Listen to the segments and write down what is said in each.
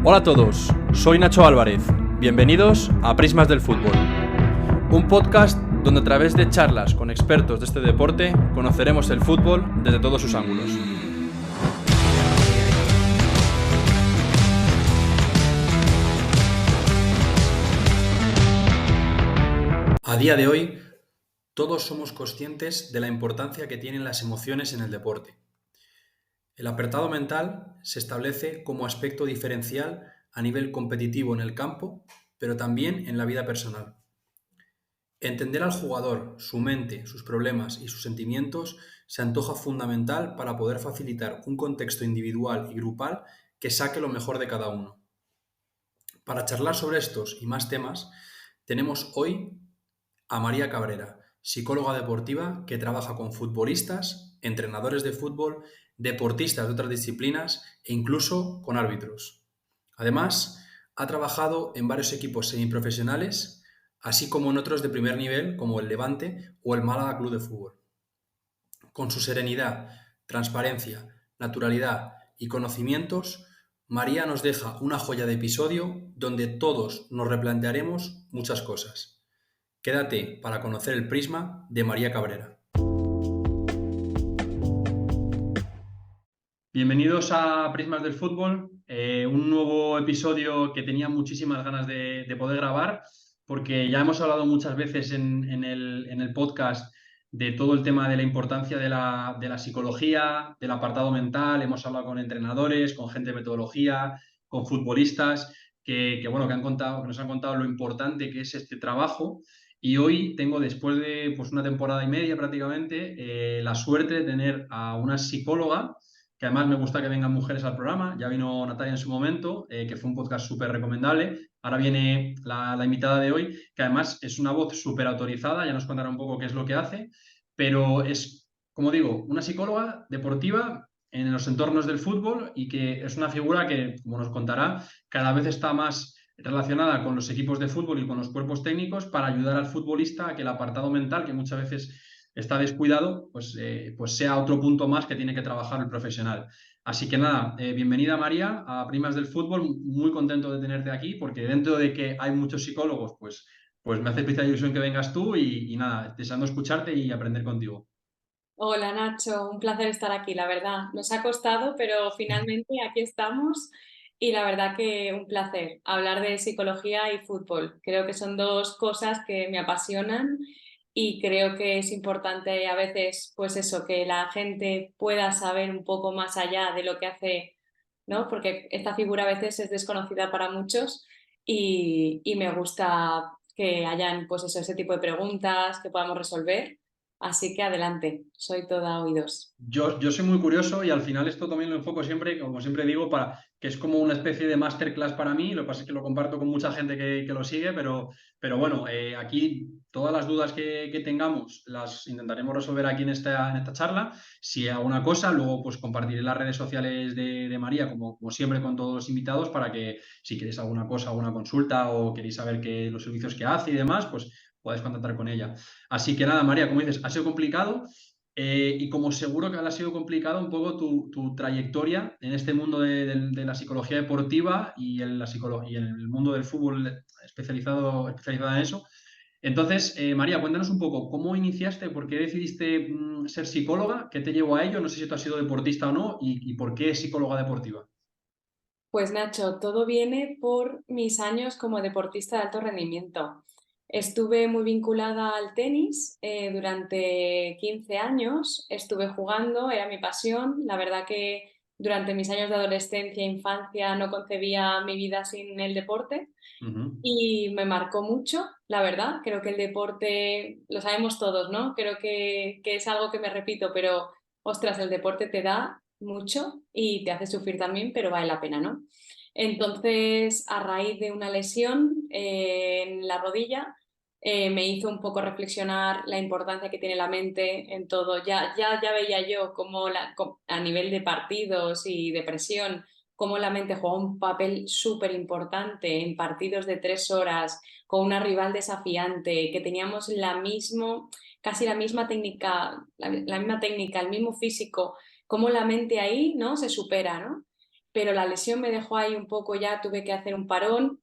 Hola a todos, soy Nacho Álvarez. Bienvenidos a Prismas del Fútbol, un podcast donde a través de charlas con expertos de este deporte conoceremos el fútbol desde todos sus ángulos. A día de hoy, todos somos conscientes de la importancia que tienen las emociones en el deporte. El apartado mental se establece como aspecto diferencial a nivel competitivo en el campo, pero también en la vida personal. Entender al jugador, su mente, sus problemas y sus sentimientos se antoja fundamental para poder facilitar un contexto individual y grupal que saque lo mejor de cada uno. Para charlar sobre estos y más temas, tenemos hoy a María Cabrera, psicóloga deportiva que trabaja con futbolistas, entrenadores de fútbol, deportistas de otras disciplinas e incluso con árbitros. Además, ha trabajado en varios equipos semiprofesionales, así como en otros de primer nivel como el Levante o el Málaga Club de Fútbol. Con su serenidad, transparencia, naturalidad y conocimientos, María nos deja una joya de episodio donde todos nos replantearemos muchas cosas. Quédate para conocer el prisma de María Cabrera. Bienvenidos a Prismas del Fútbol, un nuevo episodio que tenía muchísimas ganas de poder grabar, porque ya hemos hablado muchas veces en el podcast de todo el tema de la importancia de la psicología, del apartado mental. Hemos hablado con entrenadores, con gente de metodología, con futbolistas que nos han contado lo importante que es este trabajo. Y hoy tengo, después de una temporada y media prácticamente, la suerte de tener a una psicóloga que además me gusta que vengan mujeres al programa. Ya vino Natalia en su momento, que fue un podcast súper recomendable. Ahora viene la invitada de hoy, que además es una voz súper autorizada, ya nos contará un poco qué es lo que hace, pero es, como digo, una psicóloga deportiva en los entornos del fútbol y que es una figura que, como nos contará, cada vez está más relacionada con los equipos de fútbol y con los cuerpos técnicos para ayudar al futbolista a que el apartado mental, que muchas veces está descuidado, pues sea otro punto más que tiene que trabajar el profesional. Así que nada, bienvenida María a Primas del Fútbol, muy contento de tenerte aquí, porque dentro de que hay muchos psicólogos, pues me hace especial ilusión que vengas tú y nada, deseando escucharte y aprender contigo. Hola Nacho, un placer estar aquí, la verdad. Nos ha costado, pero finalmente aquí estamos y la verdad que un placer hablar de psicología y fútbol. Creo que son dos cosas que me apasionan y creo que es importante a veces, pues eso, que la gente pueda saber un poco más allá de lo que hace, ¿no? Porque esta figura a veces es desconocida para muchos y me gusta que hayan, pues eso, ese tipo de preguntas que podamos resolver. Así que adelante, soy toda oídos. Yo soy muy curioso y al final esto también lo enfoco siempre, como siempre digo, para que es como una especie de masterclass para mí. Lo que pasa es que lo comparto con mucha gente que lo sigue, pero bueno, aquí todas las dudas que tengamos las intentaremos resolver aquí en esta charla. Si hay alguna cosa, luego pues compartiré las redes sociales de María, como siempre con todos los invitados, para que si queréis alguna cosa, alguna consulta o queréis saber los servicios que hace y demás, pues podáis contactar con ella. Así que nada, María, como dices, ha sido complicado. Y como seguro que ha sido complicado un poco tu trayectoria en este mundo de la psicología deportiva y y en el mundo del fútbol especializada en eso. Entonces, María, cuéntanos un poco, ¿cómo iniciaste? ¿Por qué decidiste ser psicóloga? ¿Qué te llevó a ello? No sé si tú has sido deportista o no y por qué psicóloga deportiva. Pues Nacho, todo viene por mis años como deportista de alto rendimiento. Estuve muy vinculada al tenis durante 15 años, estuve jugando, era mi pasión. La verdad que durante mis años de adolescencia e infancia no concebía mi vida sin el deporte Ujú. y me marcó mucho, la verdad. Creo que el deporte, lo sabemos todos, ¿no? Creo que es algo que me repito, pero ostras, el deporte te da mucho y te hace sufrir también, pero vale la pena, ¿no? Entonces, a raíz de una lesión en la rodilla, me hizo un poco reflexionar la importancia que tiene la mente en todo. Ya veía yo cómo a nivel de partidos y de presión, cómo la mente juega un papel súper importante en partidos de 3 horas con una rival desafiante, que teníamos casi la misma técnica, la misma técnica, el mismo físico, cómo la mente ahí, ¿no? Se supera, ¿no? pero la lesión me dejó ahí un poco ya, tuve que hacer un parón,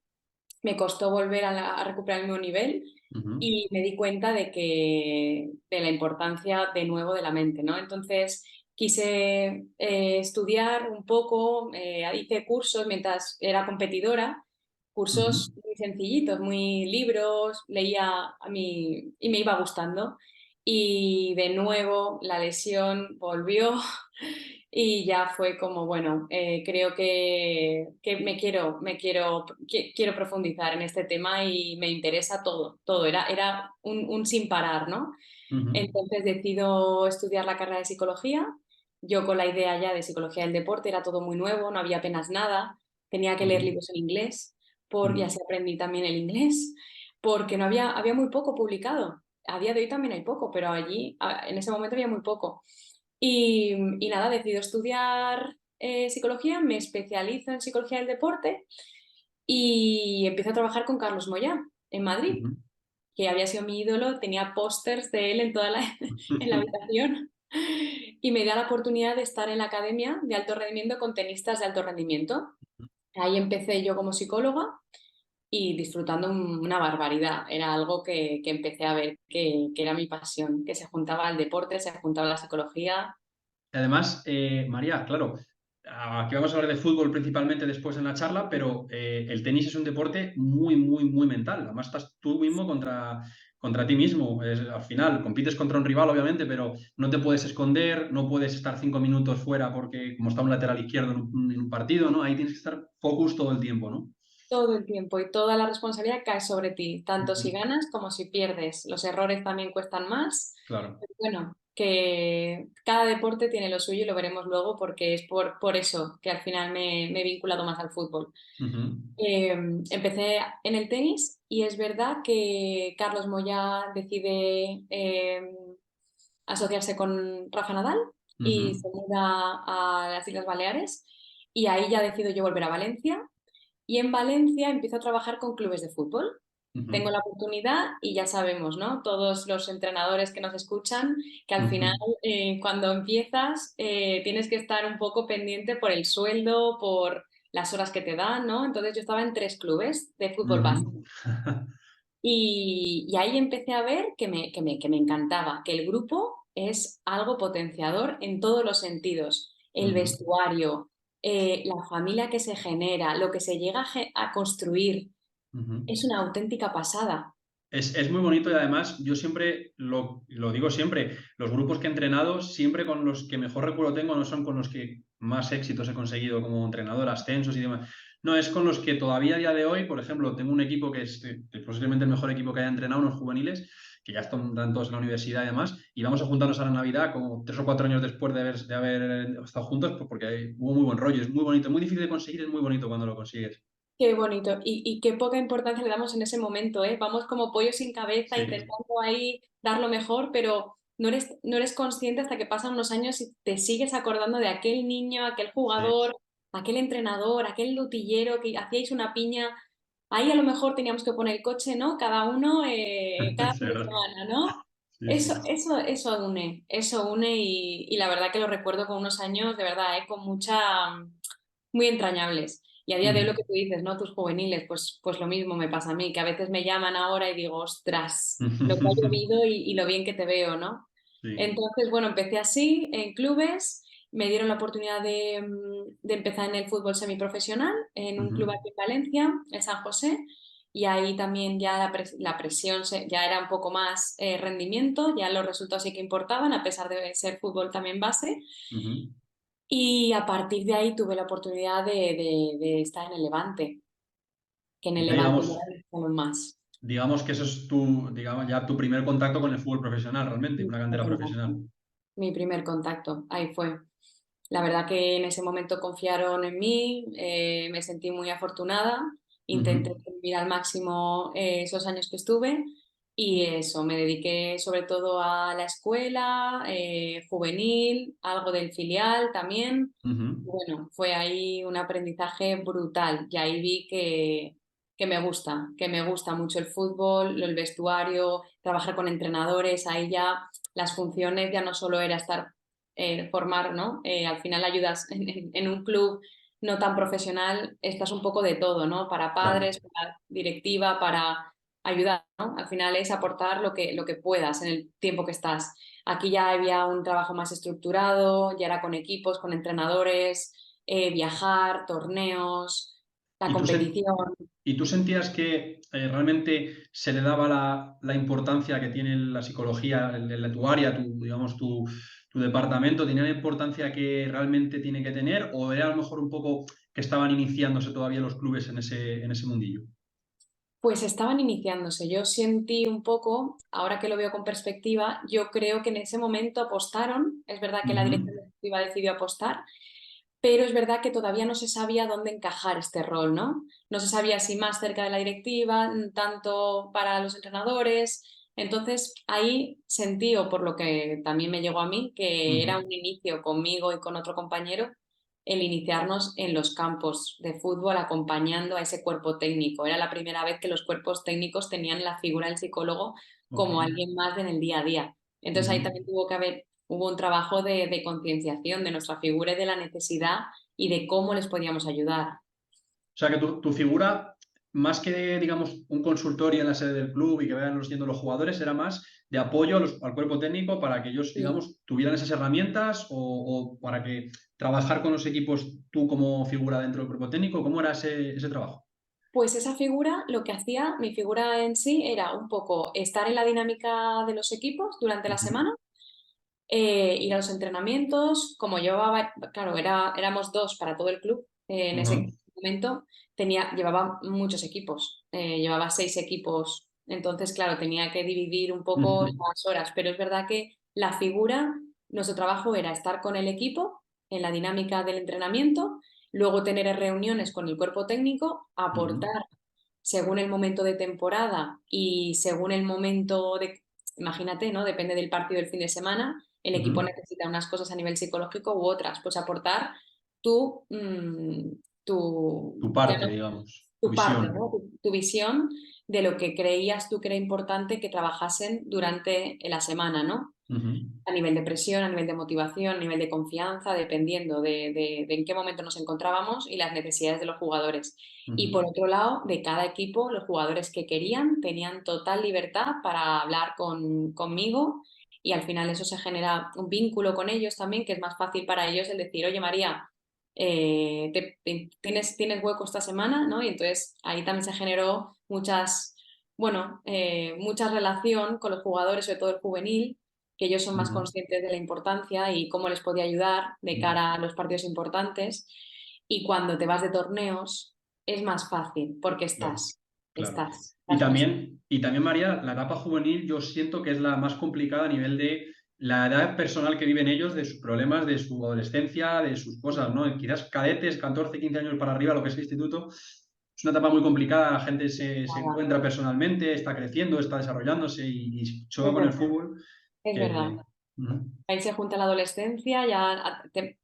me costó volver a recuperar el mismo nivel Ujú, y me di cuenta de la importancia de nuevo de la mente, ¿no? Entonces quise estudiar un poco, hice cursos mientras era competidora, ujú. cursos muy sencillitos, muy libros, leía a mí y me iba gustando. Y de nuevo la lesión volvió y ya fue como, bueno, creo que quiero profundizar en este tema y me interesa todo, todo. Era un sin parar, ¿no? Ujú, Entonces decido estudiar la carrera de psicología. Yo con la idea ya de psicología del deporte, era todo muy nuevo, no había apenas nada. Tenía que leer ujú, libros en inglés, y ujú, así aprendí también el inglés, porque no había muy poco publicado. A día de hoy también hay poco, pero allí en ese momento había muy poco. Y nada, decido estudiar psicología, me especializo en psicología del deporte y empiezo a trabajar con Carlos Moyá en Madrid, ujú. que había sido mi ídolo, tenía pósters de él en toda en la habitación y me da la oportunidad de estar en la academia de alto rendimiento con tenistas de alto rendimiento. Ahí empecé yo como psicóloga y disfrutando una barbaridad. Era algo que empecé a ver que era mi pasión, que se juntaba el deporte, se juntaba la psicología. Además, María, claro, aquí vamos a hablar de fútbol principalmente después en la charla, pero el tenis es un deporte muy, muy, muy mental. Además, estás tú mismo contra ti mismo. Al final, compites contra un rival, obviamente, pero no te puedes esconder, no puedes estar 5 minutos fuera porque como está un lateral izquierdo en un partido, ¿no? Ahí tienes que estar focus todo el tiempo, ¿no? Todo el tiempo y toda la responsabilidad cae sobre ti, tanto si Ujú, ganas como si pierdes. Los errores también cuestan más. claro. Pero bueno, que cada deporte tiene lo suyo y lo veremos luego porque es por eso que al final me he vinculado más al fútbol. Ujú, Empecé en el tenis y es verdad que Carlos Moya decide asociarse con Rafa Nadal y ujú, se muda a las Islas Baleares y ahí ya decido yo volver a Valencia y en Valencia empiezo a trabajar con clubes de fútbol. Tengo ujú, la oportunidad y ya sabemos, ¿no? Todos los entrenadores que nos escuchan, que al final ujú, cuando empiezas tienes que estar un poco pendiente por el sueldo, por las horas que te dan, ¿no? Entonces yo estaba en 3 clubes de fútbol base ujú, y ahí empecé a ver que me encantaba, que el grupo es algo potenciador en todos los sentidos. El ujú, vestuario, la familia que se genera, lo que se llega a construir, ujú. es una auténtica pasada. Es muy bonito y además yo siempre lo digo siempre, los grupos que he entrenado, siempre con los que mejor recuerdo tengo no son con los que más éxitos he conseguido como entrenador, ascensos y demás. No, es con los que todavía a día de hoy, por ejemplo, tengo un equipo que es posiblemente el mejor equipo que haya entrenado, unos juveniles, que ya están todos en la universidad y demás, y vamos a juntarnos a la Navidad como 3 o 4 años después de haber estado juntos, pues porque hubo muy buen rollo, es muy bonito, muy difícil de conseguir, es muy bonito cuando lo consigues. Qué bonito. Y qué poca importancia le damos en ese momento, ¿eh? Vamos como pollo sin cabeza Sí, intentando ahí dar lo mejor, pero no eres consciente hasta que pasan unos años y te sigues acordando de aquel niño, aquel sí, jugador, aquel entrenador, aquel lutillero que hacíais una piña. Ahí a lo mejor teníamos que poner el coche, ¿no? Cada uno, cada es fin de verdad. semana, ¿no? Sí, Eso, sí. eso, eso une y la verdad que lo recuerdo con unos años, de verdad, con muy entrañables. Y a día de hoy lo Ujú. que tú dices, ¿no? Tus juveniles, pues lo mismo me pasa a mí, que a veces me llaman ahora y digo, ostras, lo que ha llovido y lo bien que te veo, ¿no? Sí. Entonces, bueno, empecé así, en clubes, me dieron la oportunidad de empezar en el fútbol semiprofesional, en un club Ujú, aquí en Valencia, en San José, y ahí también ya la presión ya era un poco más rendimiento, ya los resultados sí que importaban, a pesar de ser fútbol también base. ujú. Y a partir de ahí tuve la oportunidad de estar en el Levante, que en Y el ya Levante ya digamos, era más. digamos que eso es digamos, ya tu primer contacto con el fútbol profesional, realmente, Mi una primer cantera contacto. profesional. Mi primer contacto, ahí fue. La verdad que en ese momento confiaron en mí, me sentí muy afortunada, intenté Ujú, vivir al máximo esos años que estuve y eso, me dediqué sobre todo a la escuela, juvenil, algo del filial también. ujú, Bueno, fue ahí un aprendizaje brutal y ahí vi que me gusta mucho el fútbol, el vestuario, trabajar con entrenadores, ahí ya las funciones ya no solo era estar formar, ¿no? Al final ayudas en un club no tan profesional, estás un poco de todo, ¿no? Para Claro. padres, para directiva, para ayudar, ¿no? Al final es aportar lo que puedas en el tiempo que estás. Aquí ya había un trabajo más estructurado, ya era con equipos, con entrenadores, viajar, torneos, la ¿Y tú, competición. y tú sentías que realmente se le daba la importancia que tiene la psicología, tu área, digamos, tu departamento, tenía la importancia que realmente tiene que tener, o era a lo mejor un poco que estaban iniciándose todavía los clubes en ese mundillo? Pues estaban iniciándose. Yo sentí un poco, ahora que lo veo con perspectiva, yo creo que en ese momento apostaron. Es verdad que la Ujú, dirección deportiva decidió apostar, pero es verdad que todavía no se sabía dónde encajar este rol, ¿no? No se sabía si más cerca de la directiva, tanto para los entrenadores. Entonces ahí sentí, o por lo que también me llegó a mí, que era ujú. un inicio conmigo y con otro compañero, el iniciarnos en los campos de fútbol acompañando a ese cuerpo técnico. Era la primera vez que los cuerpos técnicos tenían la figura del psicólogo Ok. como alguien más en el día a día. Entonces ahí Ujú. también hubo un trabajo de concienciación de nuestra figura y de la necesidad y de cómo les podíamos ayudar. O sea que tu figura, más que, digamos, un consultorio en la sede del club y que vayan yendo los jugadores, era más de apoyo al cuerpo técnico para que ellos, Sí. digamos, tuvieran esas herramientas o para que trabajar con los equipos tú como figura dentro del cuerpo técnico. ¿Cómo era ese trabajo? Pues esa figura, lo que hacía, mi figura en sí, era un poco estar en la dinámica de los equipos durante la Ujú, semana, ir a los entrenamientos, como llevaba, claro, éramos dos para todo el club en ese ujú, momento, llevaba muchos equipos, llevaba 6 equipos, entonces, claro, tenía que dividir un poco ujú, las horas, pero es verdad que la figura, nuestro trabajo era estar con el equipo en la dinámica del entrenamiento, luego tener reuniones con el cuerpo técnico, ujú, aportar según el momento de temporada y según el momento de, imagínate, ¿no? Depende del partido del fin de semana, el equipo ujú. necesita unas cosas a nivel psicológico u otras, pues aportar tu, tu, Tu ya parte, no digamos, tu tu parte, visión. ¿no? Tu visión de lo que creías tú que era importante que trabajasen durante la semana, ¿no? Ujú, A nivel de presión, a nivel de motivación, a nivel de confianza, dependiendo de en qué momento nos encontrábamos y las necesidades de los jugadores. Y por ujú, otro lado, de cada equipo, los jugadores que querían tenían total libertad para hablar conmigo y al final eso se genera un vínculo con ellos también, que es más fácil para ellos el decir, oye María, tienes hueco esta semana, ¿no? Y entonces ahí también se generó mucha relación con los jugadores, sobre todo el juvenil, que ellos son más ujú, conscientes de la importancia y cómo les podía ayudar de ujú. cara a los partidos importantes. Y cuando te vas de torneos es más fácil porque Claro, estás, claro. estás, estás Y también, María, la etapa juvenil yo siento que es la más complicada a nivel de la edad personal que viven ellos, de sus problemas, de su adolescencia, de sus cosas, ¿no? Quizás cadetes, 14, 15 años para arriba, lo que es el instituto, es una etapa muy complicada, la gente se nada. encuentra personalmente, está creciendo, está desarrollándose y choca Es con el verdad, fútbol es verdad. que... Ujú, Ahí se junta la adolescencia,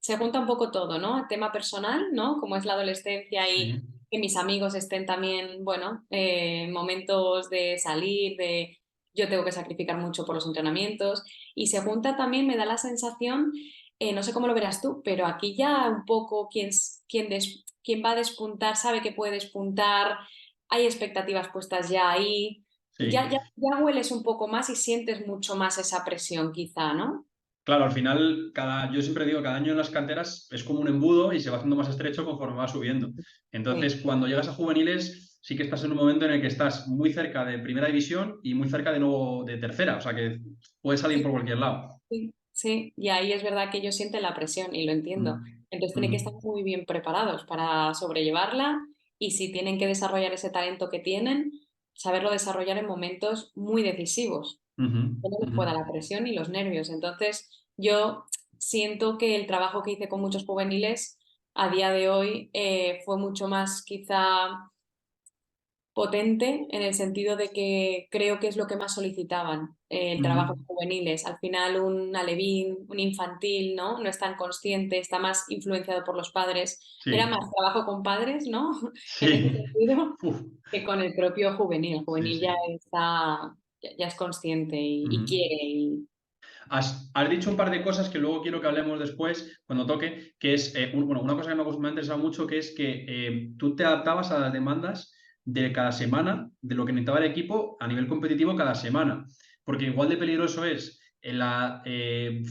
se junta un poco todo, ¿no? El tema personal, ¿no? Como es la adolescencia y sí. que mis amigos estén también, bueno, en momentos de salir, de yo tengo que sacrificar mucho por los entrenamientos. Y se junta también, me da la sensación, no sé cómo lo verás tú, pero aquí ya un poco quién va a despuntar sabe que puede despuntar, hay expectativas puestas ya ahí. Sí. Ya hueles un poco más y sientes mucho más esa presión, quizá, ¿no? Claro, al final, yo siempre digo, cada año en las canteras es como un embudo y se va haciendo más estrecho conforme va subiendo. Sí, Entonces, cuando llegas a juveniles, sí que estás en un momento en el que estás muy cerca de primera división y muy cerca de nuevo de tercera, o sea que puedes salir por sí, cualquier lado. sí, sí. Y ahí es verdad que ellos sienten la presión y lo entiendo. Mm, Entonces tienen que mm, estar muy bien preparados para sobrellevarla y si tienen que desarrollar ese talento que tienen, saberlo desarrollar en momentos muy decisivos, ujú, que no les ujú. pueda la presión y los nervios. Entonces yo siento que el trabajo que hice con muchos juveniles a día de hoy fue mucho más quizá potente en el sentido de que creo que es lo que más solicitaban el trabajo Ujú. juveniles. Al final un alevín, un infantil, ¿no? No es tan consciente, está más influenciado por los padres. Era Sí, más trabajo con padres, ¿no? En ese sí. sentido, Uf, que con el propio juvenil. El sí, juvenil sí. ya es consciente y Ujú. quiere. Has dicho un par de cosas que luego quiero que hablemos después, cuando toque, que es, bueno, una cosa que me ha interesado mucho, que es que tú te adaptabas a las demandas de cada semana, de lo que necesitaba el equipo a nivel competitivo cada semana. Porque igual de peligroso es la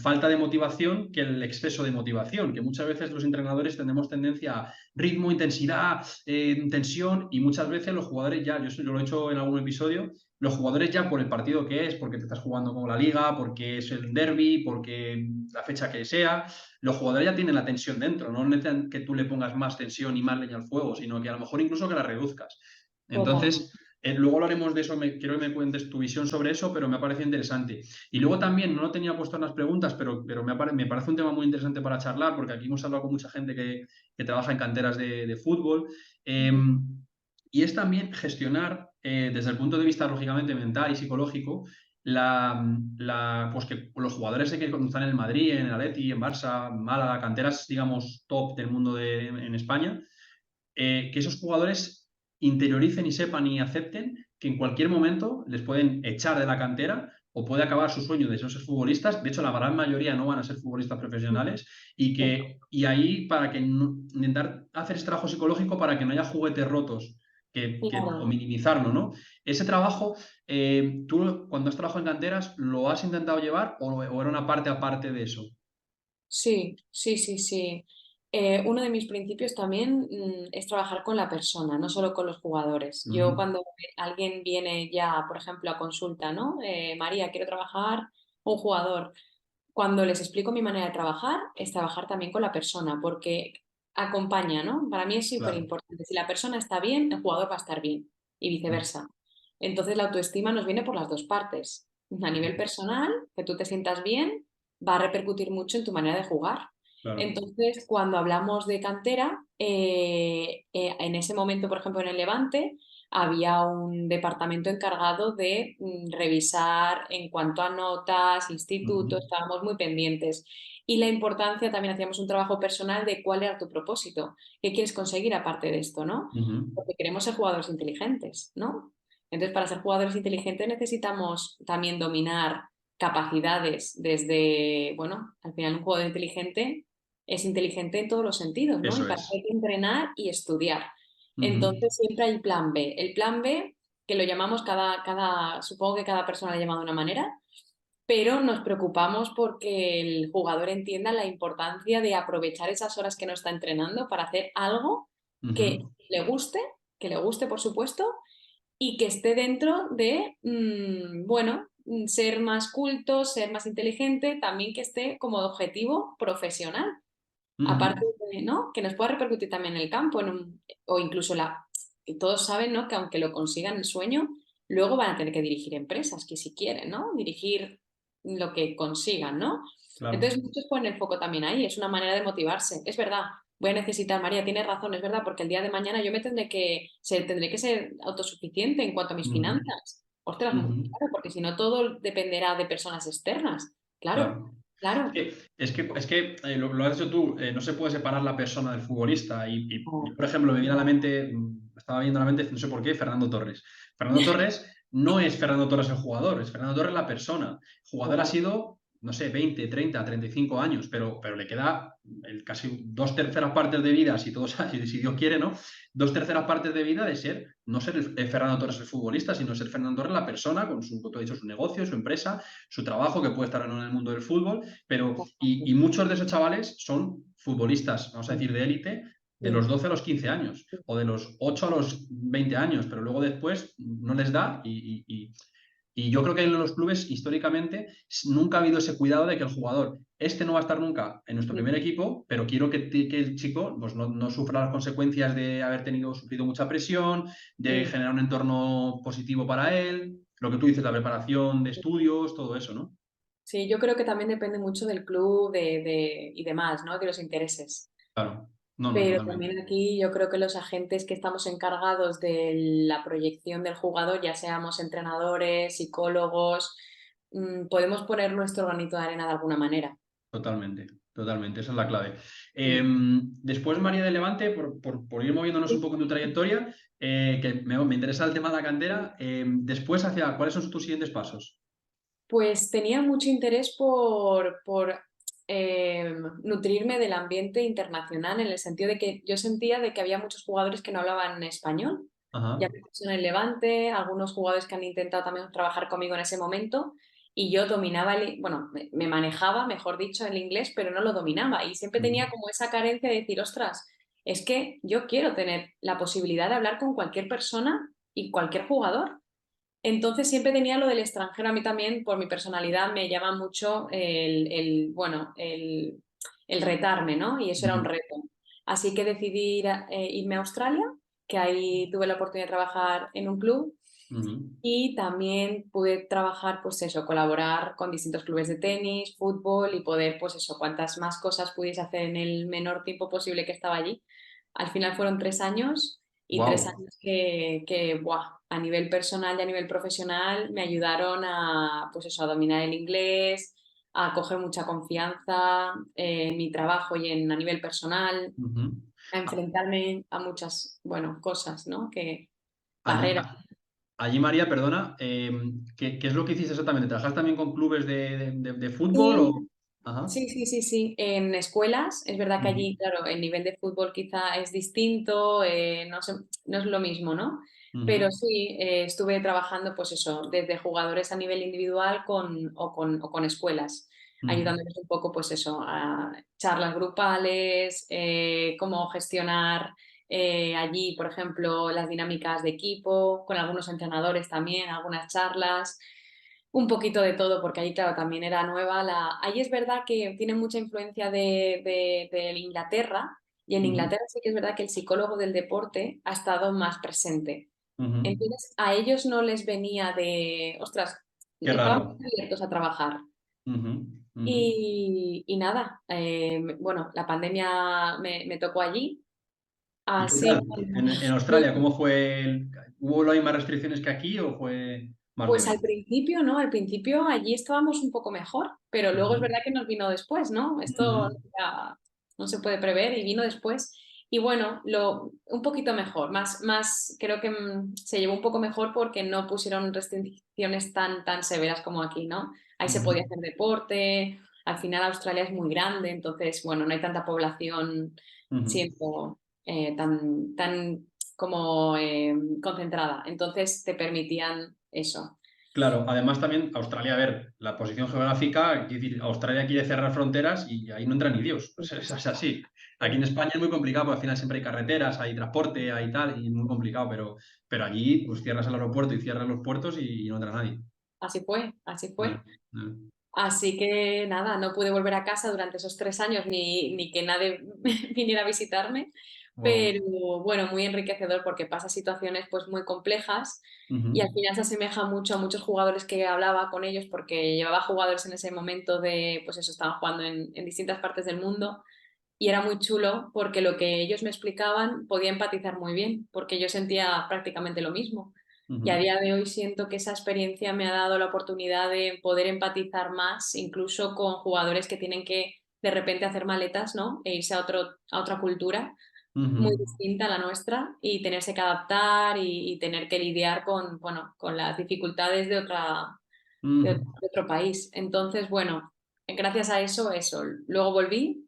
falta de motivación que el exceso de motivación, que muchas veces los entrenadores tenemos tendencia a ritmo, intensidad, tensión, y muchas veces los jugadores ya, yo lo he hecho en algún episodio, los jugadores ya por el partido que es, porque te estás jugando con la liga, porque es el derby, porque la fecha que sea, los jugadores ya tienen la tensión dentro, no necesitan que tú le pongas más tensión y más leña al fuego, sino que a lo mejor incluso que la reduzcas. Totalmente. Entonces, luego hablaremos de eso, quiero que me cuentes tu visión sobre eso, pero me ha parecido interesante. Y luego también, no lo tenía puesto en las preguntas, pero me parece un tema muy interesante para charlar, porque aquí hemos hablado con mucha gente que trabaja en canteras de fútbol. Eh, y es también gestionar, desde el punto de vista, lógicamente, mental y psicológico, pues que los jugadores que están en el Madrid, en el Atleti, en Barça, Málaga, canteras, digamos, top del mundo en España, que esos jugadores interioricen y sepan y acepten que en cualquier momento les pueden echar de la cantera o puede acabar su sueño de ser futbolistas. De hecho, la gran mayoría no van a ser futbolistas profesionales y ahí para que intentar hacer este trabajo psicológico para que no haya juguetes rotos o Claro. minimizarlo, ¿no? Ese trabajo, tú cuando has trabajado en canteras, ¿lo has intentado llevar o era una parte aparte de eso? Sí, sí, sí, sí. Uno de mis principios también es trabajar con la persona, no solo con los jugadores. Yo Ujú. cuando alguien viene ya, por ejemplo, a consulta, ¿no? María, quiero trabajar un jugador. Cuando les explico mi manera de trabajar, es trabajar también con la persona, porque acompaña, ¿no? Para mí es súper Claro. importante. Si la persona está bien, el jugador va a estar bien y viceversa. Entonces la autoestima nos viene por las dos partes. A nivel personal, que tú te sientas bien, va a repercutir mucho en tu manera de jugar. Claro. Entonces, cuando hablamos de cantera, en ese momento, por ejemplo, en el Levante, había un departamento encargado de revisar en cuanto a notas, institutos, Ujú. estábamos muy pendientes. Y la importancia, también hacíamos un trabajo personal de cuál era tu propósito, qué quieres conseguir aparte de esto, ¿no? Ujú. Porque queremos ser jugadores inteligentes, ¿no? Entonces, para ser jugadores inteligentes necesitamos también dominar capacidades desde, bueno, al final un jugador inteligente es inteligente en todos los sentidos, ¿no? Y Eso para eso es. hay que entrenar y estudiar. Ujú. Entonces siempre hay plan B. El plan B, que lo llamamos supongo que cada persona lo llama de una manera, pero nos preocupamos porque el jugador entienda la importancia de aprovechar esas horas que no está entrenando para hacer algo que Ujú. le guste, que le guste por supuesto, y que esté dentro de, bueno, ser más culto, ser más inteligente, también que esté como objetivo profesional. Aparte Ujú. de, ¿no? Que nos pueda repercutir también en el campo, o incluso que todos saben, ¿no? Que aunque lo consigan el sueño, luego van a tener que dirigir empresas, que si quieren, ¿no? Dirigir lo que consigan, ¿no? Claro. Entonces muchos ponen el foco también ahí, es una manera de motivarse. Es verdad, voy a necesitar, María, tienes razón, es verdad, porque el día de mañana yo tendré que ser autosuficiente en cuanto a mis Ujú. finanzas. Ostras, Ujú. claro, porque si no todo dependerá de personas externas. Claro, Claro. claro. Lo has dicho tú, no se puede separar la persona del futbolista. Y yo, Oh, por ejemplo, me viene a la mente, estaba viendo a la mente, no sé por qué, Fernando Torres. Fernando Torres no es Fernando Torres el jugador, es Fernando Torres la persona. El jugador ha total. sido, no sé, 20, 30, 35 años, pero le queda casi dos terceras partes de vida, si, todo, si Dios quiere, ¿no? Dos terceras partes de vida de ser, no ser el Fernando Torres el futbolista, sino ser Fernando Torres la persona, con su, como tú has dicho, su negocio, su empresa, su trabajo, que puede estar o no en el mundo del fútbol, y muchos de esos chavales son futbolistas, vamos a decir, de élite, de los Sí. 12 a los 15 años, o de los 8 a los 20 años, pero luego después no les da y yo creo que en los clubes, históricamente, nunca ha habido ese cuidado de que el jugador, este no va a estar nunca en nuestro primer equipo, pero quiero que el chico pues, no sufra las consecuencias de haber sufrido mucha presión, de Sí, generar un entorno positivo para él, lo que tú dices, la preparación de estudios, todo eso, ¿no? sí, yo creo que también depende mucho del club y demás, ¿no? De los intereses. Claro, no, no, Pero totalmente. también aquí yo creo que los agentes que estamos encargados de la proyección del jugador, ya seamos entrenadores, psicólogos, podemos poner nuestro granito de arena de alguna manera. Totalmente, totalmente, esa es la clave. Mm. Después, María de Levante, por ir moviéndonos un poco en tu trayectoria, que me interesa el tema de la cantera, después, ¿cuáles son tus siguientes pasos? Pues tenía mucho interés por nutrirme del ambiente internacional, en el sentido de que yo sentía de que había muchos jugadores que no hablaban español, ya Ajá. que en el Levante, algunos jugadores que han intentado también trabajar conmigo en ese momento, y yo dominaba, bueno, me manejaba, mejor dicho, el inglés, pero no lo dominaba, y siempre Ujú. tenía como esa carencia de decir, ostras, es que yo quiero tener la posibilidad de hablar con cualquier persona y cualquier jugador. Entonces siempre tenía lo del extranjero. A mí también, por mi personalidad, me llama mucho bueno, el retarme, ¿no? Y eso era un Ujú. reto. Así que decidí irme a Australia, que ahí tuve la oportunidad de trabajar en un club Ujú. y también pude trabajar, pues eso, colaborar con distintos clubes de tenis, fútbol y poder, pues eso, cuantas más cosas pudiese hacer en el menor tiempo posible que estaba allí. Al final fueron 3 años y tres Wow. años que buah, a nivel personal y a nivel profesional me ayudaron a, pues eso, a dominar el inglés, a coger mucha confianza en mi trabajo y a nivel personal, Ujú. a A- enfrentarme a muchas, bueno, cosas, ¿no? Que Allí, barreras. allí, María, perdona, ¿qué es lo que hiciste exactamente? ¿Trabajas también con clubes de fútbol o...? Sí, Ajá. sí, sí, sí, sí. En escuelas, es verdad que Ujú. allí, claro, el nivel de fútbol quizá es distinto, no sé, no es lo mismo, ¿no? Pero Ujú. sí, estuve trabajando, pues eso, desde jugadores a nivel individual o con escuelas, Ujú. ayudándoles un poco, pues eso, a charlas grupales, cómo gestionar allí, por ejemplo, las dinámicas de equipo, con algunos entrenadores también, algunas charlas. Un poquito de todo, porque ahí, claro, también era nueva. Ahí es verdad que tiene mucha influencia de Inglaterra, y en Ujú. Inglaterra sí que es verdad que el psicólogo del deporte ha estado más presente. Ujú. Entonces, a ellos no les venía ostras, Qué estaban raro. muy abiertos a trabajar. Ujú. Ujú. Y nada, bueno, la pandemia me tocó allí, ¿Y qué así tal? En Australia, ¿cómo fue ¿Hubo las mismas restricciones que aquí o fue más Pues al leve? principio, ¿no? Al principio allí estábamos un poco mejor, pero luego es Ujú. verdad que nos vino después, ¿no? Esto Ujú. ya no se puede prever y vino después. Y bueno, un poquito mejor, creo que se llevó un poco mejor porque no pusieron restricciones tan severas como aquí, ¿no? Ahí se podía Ujú. hacer deporte, al final Australia es muy grande, entonces, bueno, no hay tanta población Ujú. siendo tan como concentrada, entonces te permitían eso. Claro, además también Australia, a ver, la posición geográfica, quiere decir, Australia quiere cerrar fronteras y ahí no entran ni Dios. Pues es así. Aquí en Sí. España es muy complicado, porque al final siempre hay carreteras, hay transporte, hay tal, y es muy complicado, pero allí pues cierras el aeropuerto y cierras los puertos y no entra nadie. Así fue, así fue. No, no. Así que nada, no pude volver a casa durante esos 3 años ni que nadie viniera a visitarme, Wow. pero bueno, muy enriquecedor porque pasa situaciones pues muy complejas y al Ujú. final se asemeja mucho a muchos jugadores que hablaba con ellos porque llevaba jugadores en ese momento pues eso, estaban jugando en distintas partes del mundo y era muy chulo porque lo que ellos me explicaban podía empatizar muy bien porque yo sentía prácticamente lo mismo. Y a Ujú. día de hoy siento que esa experiencia me ha dado la oportunidad de poder empatizar más, incluso con jugadores que tienen que de repente hacer maletas, ¿no? E irse a otra cultura muy Ujú. distinta a la nuestra y tenerse que adaptar y tener que lidiar con, bueno, con las dificultades de Ujú. otro país. Entonces, bueno, gracias a eso. Luego volví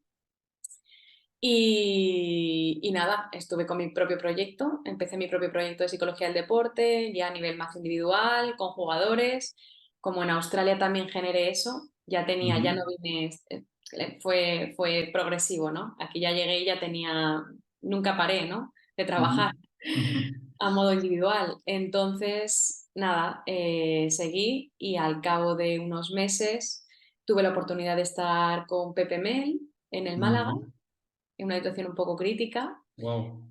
y nada, estuve con mi propio proyecto, empecé mi propio proyecto de psicología del deporte, ya a nivel más individual, con jugadores. Como en Australia también generé eso, ya no Ujú. vine, fue progresivo, ¿no? Aquí ya llegué y ya tenía, nunca paré, ¿no? De Ujú. trabajar Ujú. a modo individual. Entonces, nada, seguí y al cabo de unos meses tuve la oportunidad de estar con Pepe Mel en el Málaga Ujú. en una situación un poco crítica. Wow.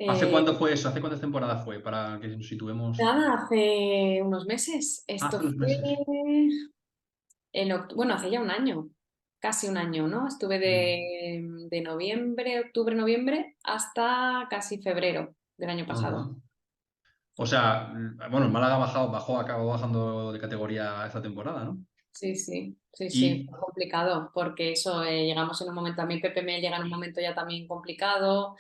¿Hace Eh, cuándo fue eso? ¿Hace cuántas temporadas fue? Para que nos situemos. nada, hace unos meses. Esto Hace unos fue meses. bueno, hace ya un año, casi un año, ¿no? Estuve Mm. de noviembre, octubre, noviembre hasta casi febrero del año pasado. Ajá. O sea, bueno, el Málaga acabó bajando de categoría esta temporada, ¿no? Sí, sí, sí, sí, Y fue complicado, porque eso, llegamos en un momento, a mí Pepe me llega en un momento ya también complicado,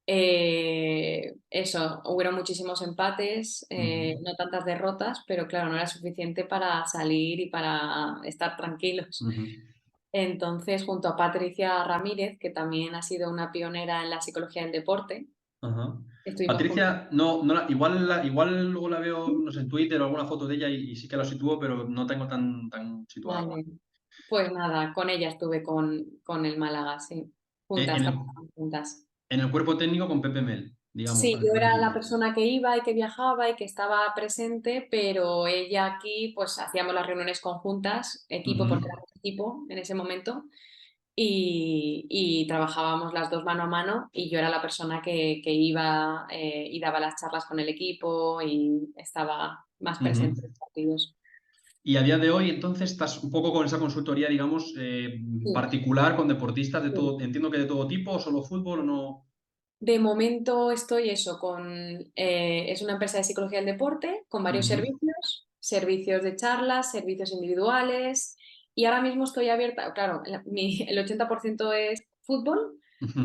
Eso, hubieron muchísimos empates, Ujú, no tantas derrotas, pero claro, no era suficiente para salir y para estar tranquilos. ujú. Entonces, junto a Patricia Ramírez, que también ha sido una pionera en la psicología del deporte, Ajá. estuvimos Patricia, no, no igual, igual luego la veo, no sé, en Twitter o alguna foto de ella y sí que la sitúo, pero no tengo tan situada. Vale. Pues nada, con ella estuve con el Málaga, sí. Juntas, En el, trabajamos juntas. en el cuerpo técnico con Pepe Mel, digamos, Sí, ¿no? En el yo cuerpo era la técnico. persona que iba y que viajaba y que estaba presente, pero ella aquí, pues hacíamos las reuniones conjuntas, equipo, porque Ujú, éramos equipo en ese momento, y trabajábamos las dos mano a mano y yo era la persona que iba y daba las charlas con el equipo y estaba más presente en ujú. los partidos. Y a día de hoy, entonces, estás un poco con esa consultoría, digamos, Sí, particular con deportistas de sí. todo, entiendo que de todo tipo, solo fútbol o no. De momento estoy eso, es una empresa de psicología del deporte con varios Ujú. servicios, servicios de charlas, servicios individuales y ahora mismo estoy abierta, claro, el 80% es fútbol,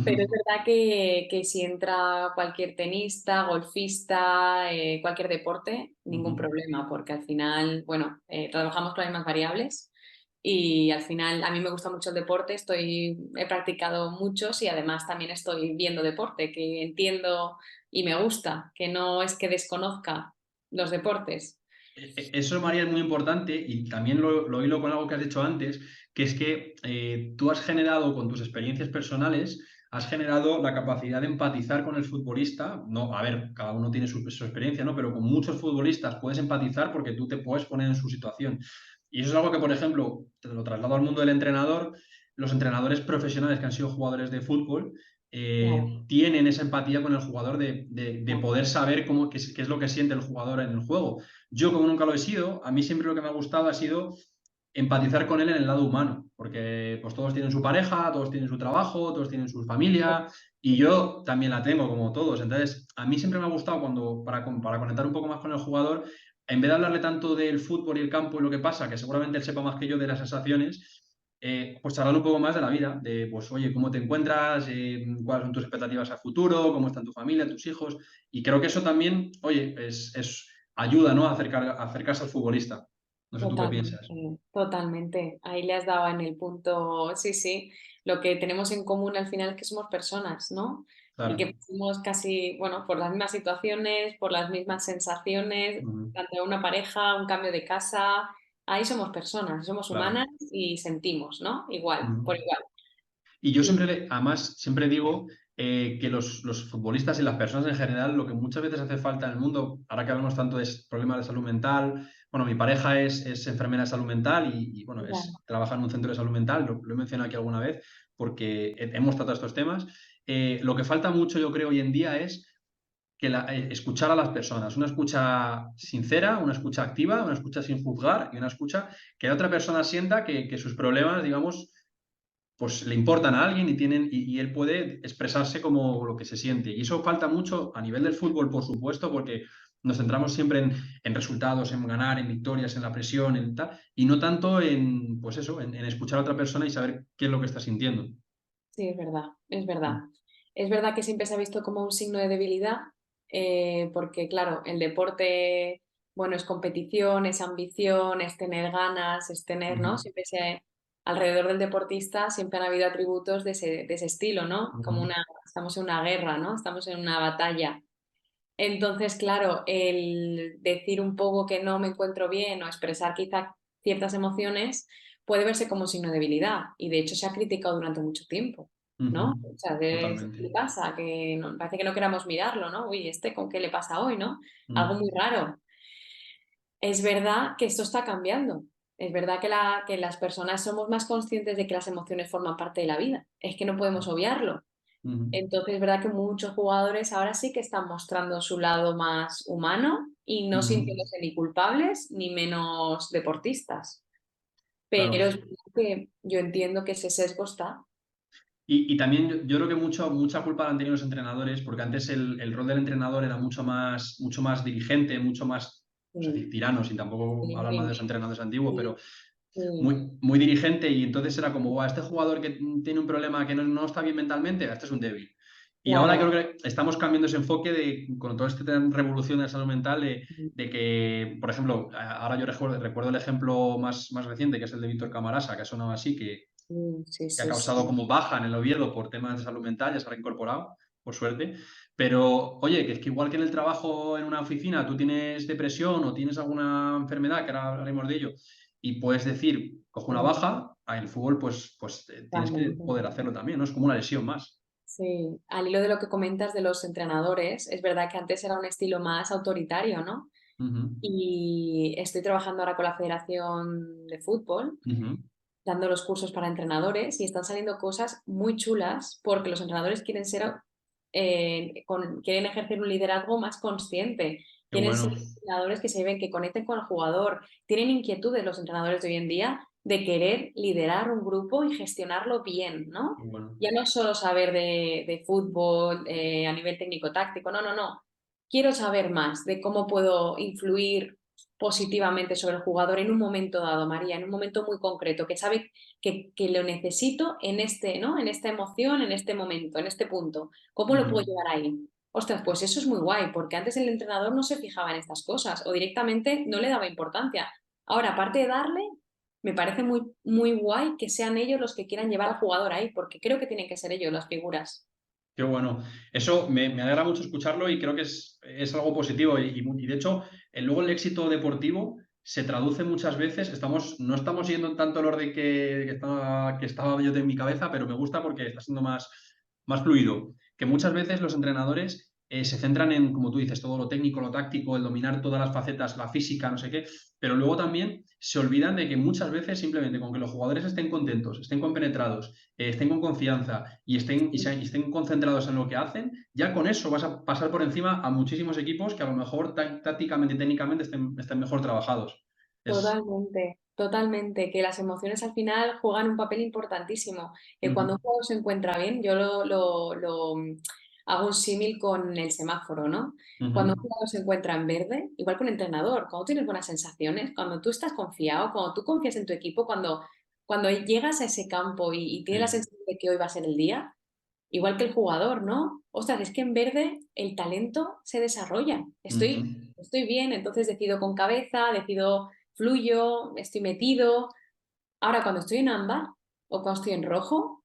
pero es verdad que si entra cualquier tenista, golfista, cualquier deporte, ningún Ujú. problema, porque al final, bueno, trabajamos con las mismas variables y al final a mí me gusta mucho el deporte, he practicado muchos y además también estoy viendo deporte, que entiendo y me gusta, que no es que desconozca los deportes. Eso, María, es muy importante y también lo hilo con algo que has dicho antes, que es que tú has generado con tus experiencias personales, has generado la capacidad de empatizar con el futbolista. No, a ver, cada uno tiene su experiencia, ¿no? Pero con muchos futbolistas puedes empatizar porque tú te puedes poner en su situación. Y eso es algo que, por ejemplo, te lo traslado al mundo del entrenador. Los entrenadores profesionales que han sido jugadores de fútbol Claro, tienen esa empatía con el jugador de claro, poder saber qué es lo que siente el jugador en el juego. Yo, como nunca lo he sido, a mí siempre lo que me ha gustado ha sido empatizar con él en el lado humano, porque pues todos tienen su pareja, todos tienen su trabajo, todos tienen su familia, y yo también la tengo como todos. Entonces, a mí siempre me ha gustado para conectar un poco más con el jugador, en vez de hablarle tanto del fútbol y el campo y lo que pasa, que seguramente él sepa más que yo de las sensaciones, pues charlar un poco más de la vida, de pues, oye, ¿cómo te encuentras? ¿Cuáles son tus expectativas a futuro? ¿Cómo están tu familia, tus hijos? Y creo que eso también, oye, ayuda, ¿no? A acercarse al futbolista. No sé tú qué piensas. totalmente, totalmente. Ahí le has dado en el punto, sí, sí. Lo que tenemos en común al final es que somos personas, ¿no? Y Claro. que pasamos casi, bueno, por las mismas situaciones, por las mismas sensaciones, Ujú, tanto una pareja, un cambio de casa. Ahí somos personas, somos claro. humanas y sentimos, ¿no? Igual, por Ujú. igual. Y yo Mm, además, siempre digo que los futbolistas y las personas en general, lo que muchas veces hace falta en el mundo, ahora que hablamos tanto de problemas de salud mental, bueno, mi pareja es enfermera de salud mental bueno, ya, trabaja en un centro de salud mental, lo he mencionado aquí alguna vez, porque hemos tratado estos temas. Lo que falta mucho, yo creo, hoy en día es escuchar a las personas, una escucha sincera, una escucha activa, una escucha sin juzgar y una escucha que la otra persona sienta que sus problemas, digamos, pues le importan a alguien y él puede expresarse como lo que se siente. Y eso falta mucho a nivel del fútbol, por supuesto, porque nos centramos siempre en resultados, en ganar, en victorias, en la presión, en tal, y no tanto en, pues eso, en escuchar a otra persona y saber qué es lo que está sintiendo. sí, es verdad, es verdad. Mm, Es verdad que siempre se ha visto como un signo de debilidad, porque claro, el deporte, bueno, es competición, es ambición, es tener ganas, es tener, ¿no? ujú, Alrededor del deportista siempre han habido atributos de ese estilo, ¿no? Como ujú, estamos en una guerra, ¿no? Estamos en una batalla. Entonces, claro, el decir un poco que no me encuentro bien o expresar quizá ciertas emociones puede verse como signo de debilidad y de hecho se ha criticado durante mucho tiempo, ujú. ¿no? O sea, ¿qué Totalmente. le pasa? Que parece que no queramos mirarlo, ¿no? Uy, ¿con qué le pasa hoy, no? Algo Mm, muy raro. Es verdad que esto está cambiando. Es verdad que las personas somos más conscientes de que las emociones forman parte de la vida. Es que no podemos obviarlo. ujú, Entonces, es verdad que muchos jugadores ahora sí que están mostrando su lado más humano y no ujú. sintiéndose ni culpables ni menos deportistas. Claro. Pero es verdad que yo entiendo que ese sesgo está. Y también yo creo que mucha culpa la han tenido los entrenadores, porque antes el rol del entrenador era mucho más dirigente, mucho más, no sé, Sí, decir tirano, sin tampoco hablar mal de sí, los entrenadores antiguos, sí, pero sí, muy dirigente, y entonces era como, "Buah, este jugador que tiene un problema que no está bien mentalmente, este es un débil". Y ahora creo Claro. que estamos cambiando ese enfoque con toda esta revolución de la salud mental, de que, por ejemplo, ahora yo recuerdo el ejemplo más reciente, que es el de Víctor Camarasa, que ha sonado así, Sí, que ha sí, causado sí. como baja en el Oviedo por temas de salud mental, ya se ha reincorporado, por suerte. Pero, oye, que es que igual que en el trabajo en una oficina tú tienes depresión o tienes alguna enfermedad, que ahora hablaremos de ello, y puedes decir, cojo una Sí, baja, en el fútbol pues tienes que totalmente. poder hacerlo también, ¿no? Es como una lesión más. Sí, al hilo de lo que comentas de los entrenadores, es verdad que antes era un estilo más autoritario, ¿no? Ujú, Y estoy trabajando ahora con la Federación de Fútbol, ujú. dando los cursos para entrenadores y están saliendo cosas muy chulas porque los entrenadores quieren ser, quieren ejercer un liderazgo más consciente, Qué quieren ser bueno, entrenadores que se ven, que conecten con el jugador, tienen inquietudes los entrenadores de hoy en día de querer liderar un grupo y gestionarlo bien, qué ¿no? bueno. Ya no solo saber de fútbol a nivel técnico-táctico, no, no, no. Quiero saber más de cómo puedo influir positivamente sobre el jugador en un momento dado, María, en un momento muy concreto, que sabe que lo necesito en este, ¿no? En esta emoción, en este momento, en este punto. ¿Cómo lo puedo Ujú. llevar ahí? Ostras, pues eso es muy guay, porque antes el entrenador no se fijaba en estas cosas o directamente no le daba importancia. Ahora, aparte de darle, me parece muy, muy guay que sean ellos los que quieran llevar al jugador ahí, porque creo que tienen que ser ellos las figuras. Qué bueno. Eso me alegra mucho escucharlo y creo que es algo positivo. Y de hecho, luego el éxito deportivo se traduce muchas veces. No estamos yendo en tanto el orden que estaba yo en mi cabeza, pero me gusta porque está siendo más fluido. Que muchas veces los entrenadores se centran en, como tú dices, todo lo técnico, lo táctico, el dominar todas las facetas, la física, no sé qué, pero luego también se olvidan de que muchas veces simplemente con que los jugadores estén contentos, estén compenetrados, estén con confianza y estén concentrados en lo que hacen, ya con eso vas a pasar por encima a muchísimos equipos que a lo mejor tácticamente y técnicamente estén mejor trabajados. Es, Totalmente, totalmente, que las emociones al final juegan un papel importantísimo. Que cuando un Ujú, juego se encuentra bien, yo hago un símil con el semáforo, ¿no? Cuando un ujú, juego se encuentra en verde, igual que un entrenador, cuando tienes buenas sensaciones, cuando tú estás confiado, cuando tú confías en tu equipo, cuando llegas a ese campo y tienes la sí, sensación de que hoy va a ser el día, igual que el jugador, ¿no? Ostras, es que en verde el talento se desarrolla. ujú. Estoy bien, entonces decido con cabeza, decido, fluyo, estoy metido. Ahora, cuando estoy en ámbar o cuando estoy en rojo,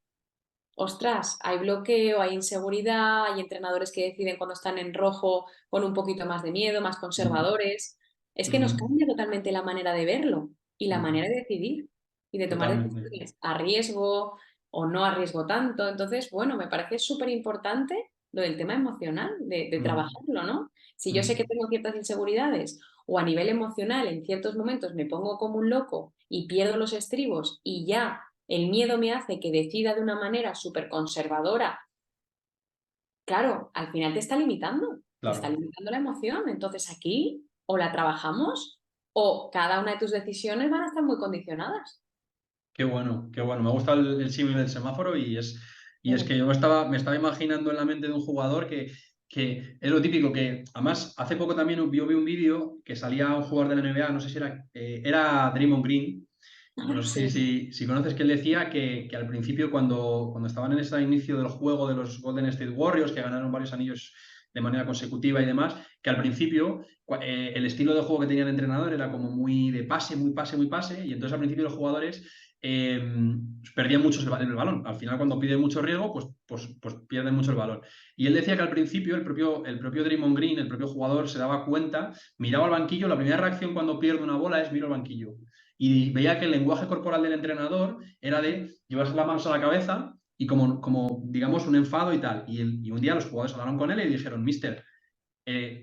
ostras, hay bloqueo, hay inseguridad, hay entrenadores que deciden cuando están en rojo con un poquito más de miedo, más Ujú, conservadores. Es que ujú, nos cambia totalmente la manera de verlo y la ujú. manera de decidir y de tomar Totalmente. decisiones a riesgo o no a riesgo tanto. Entonces, bueno, me parece súper importante lo del tema emocional, de Ujú, trabajarlo, ¿no? Si yo ujú. sé que tengo ciertas inseguridades o a nivel emocional en ciertos momentos me pongo como un loco y pierdo los estribos y ya el miedo me hace que decida de una manera súper conservadora. Claro, al final te está Claro. limitando la emoción. Entonces aquí o la trabajamos o cada una de tus decisiones van a estar muy condicionadas. Qué bueno, qué bueno. Me gusta el símil del semáforo y es Mm. que yo me estaba imaginando en la mente de un jugador que es lo típico que, además, hace poco también yo vi un vídeo que salía un jugador de la NBA, no sé si era Draymond Green, no sé Sí, si conoces, que él decía que al principio cuando estaban en ese inicio del juego de los Golden State Warriors, que ganaron varios anillos de manera consecutiva y demás, que al principio el estilo de juego que tenía el entrenador era como muy de pase, muy pase, muy pase, y entonces al principio los jugadores eh, perdían mucho el balón. Al final, cuando piden mucho riesgo, pues pierden mucho el balón. Y él decía que al principio el propio Draymond Green, el propio jugador, se daba cuenta, miraba al banquillo, la primera reacción cuando pierde una bola es miro al banquillo. Y veía que el lenguaje corporal del entrenador era de llevarse las manos a la cabeza y como digamos, un enfado y tal. Y un día los jugadores hablaron con él y dijeron, Mister,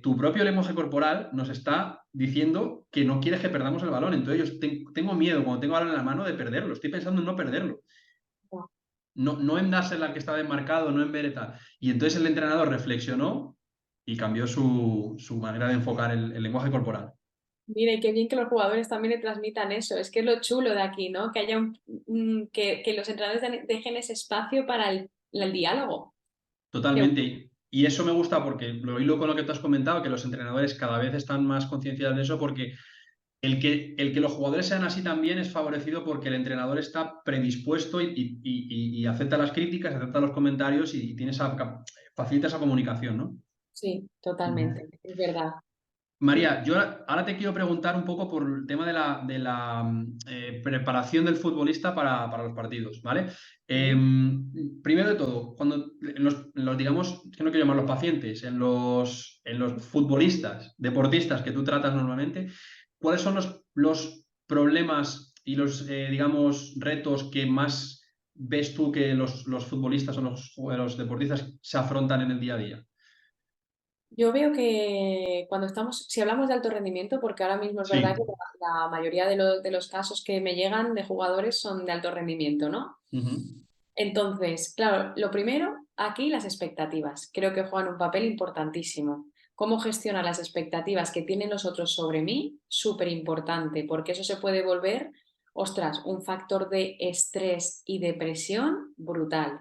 tu propio lenguaje corporal nos está diciendo que no quieres que perdamos el balón. Entonces yo tengo miedo cuando tengo el balón en la mano de perderlo. Estoy pensando en no perderlo. No en dársela al que está desmarcado, no en ver tal. Y entonces el entrenador reflexionó y cambió su manera de enfocar el lenguaje corporal. mira, y qué bien que los jugadores también le transmitan eso. Es que es lo chulo de aquí, ¿no? Que haya que los entrenadores dejen ese espacio para el diálogo. Qué Totalmente. Y eso me gusta porque lo hilo con lo que tú has comentado, que los entrenadores cada vez están más concienciados de eso porque el que los jugadores sean así también es favorecido porque el entrenador está predispuesto y acepta las críticas, acepta los comentarios y tiene facilita esa comunicación, ¿no? Sí, Ujú. totalmente, es verdad. Mm, María, yo ahora te quiero preguntar un poco por el tema de la preparación del futbolista para los partidos, ¿vale? mm. Primero de todo, cuando digamos, que no quiero llamar los pacientes, en los futbolistas, deportistas que tú tratas normalmente, ¿cuáles son los problemas y los, digamos, retos que más ves tú que los futbolistas o los deportistas se afrontan en el día a día? Yo veo que cuando estamos, si hablamos de alto rendimiento, porque ahora mismo es verdad que Sí. la mayoría de los casos que me llegan de jugadores son de alto rendimiento, ¿no? Ujú, Entonces, claro, lo primero, aquí las expectativas. Creo que juegan un papel importantísimo. Cómo gestionar las expectativas que tienen los otros sobre mí, súper importante, porque eso se puede volver, ostras, un factor de estrés y depresión brutal.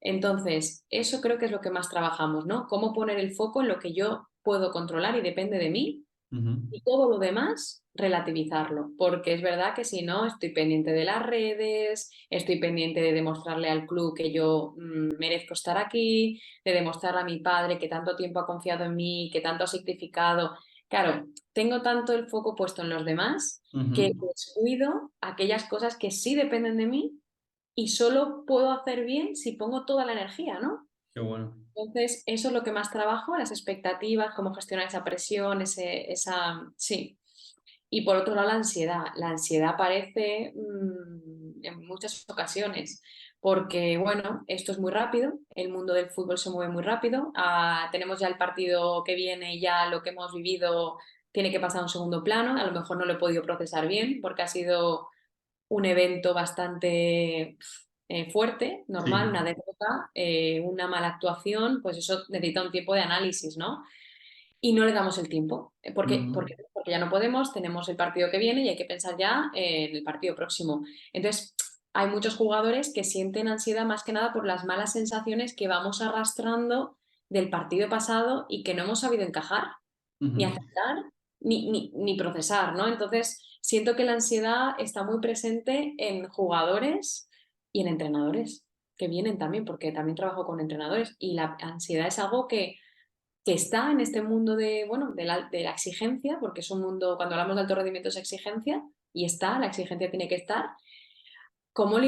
Entonces, eso creo que es lo que más trabajamos, ¿no? Cómo poner el foco en lo que yo puedo controlar y depende de mí ujú. y todo lo demás, relativizarlo, porque es verdad que si no, estoy pendiente de las redes, estoy pendiente de demostrarle al club que yo merezco estar aquí, de demostrarle a mi padre que tanto tiempo ha confiado en mí, que tanto ha significado. Claro, tengo tanto el foco puesto en los demás que Ujú. descuido aquellas cosas que sí dependen de mí y solo puedo hacer bien si pongo toda la energía, ¿no? Qué bueno. Entonces, eso es lo que más trabajo, las expectativas, cómo gestionar esa presión, sí. Y por otro lado, la ansiedad. La ansiedad aparece en muchas ocasiones, porque, bueno, esto es muy rápido, el mundo del fútbol se mueve muy rápido, tenemos ya el partido que viene y ya lo que hemos vivido tiene que pasar a un segundo plano, a lo mejor no lo he podido procesar bien porque ha sido un evento bastante fuerte, normal, una Sí. derrota, una mala actuación, pues eso necesita un tiempo de análisis, ¿no? Y no le damos el tiempo. Ujú. Porque ya no podemos, tenemos el partido que viene y hay que pensar ya en el partido próximo. Entonces, hay muchos jugadores que sienten ansiedad más que nada por las malas sensaciones que vamos arrastrando del partido pasado y que no hemos sabido encajar, ni Ujú. aceptar, ni procesar, ¿no? Entonces, siento que la ansiedad está muy presente en jugadores y en entrenadores que vienen también, porque también trabajo con entrenadores y la ansiedad es algo que está en este mundo de, bueno, de la exigencia, porque es un mundo, cuando hablamos de alto rendimiento es exigencia, y está, la exigencia tiene que estar. ¿Cómo,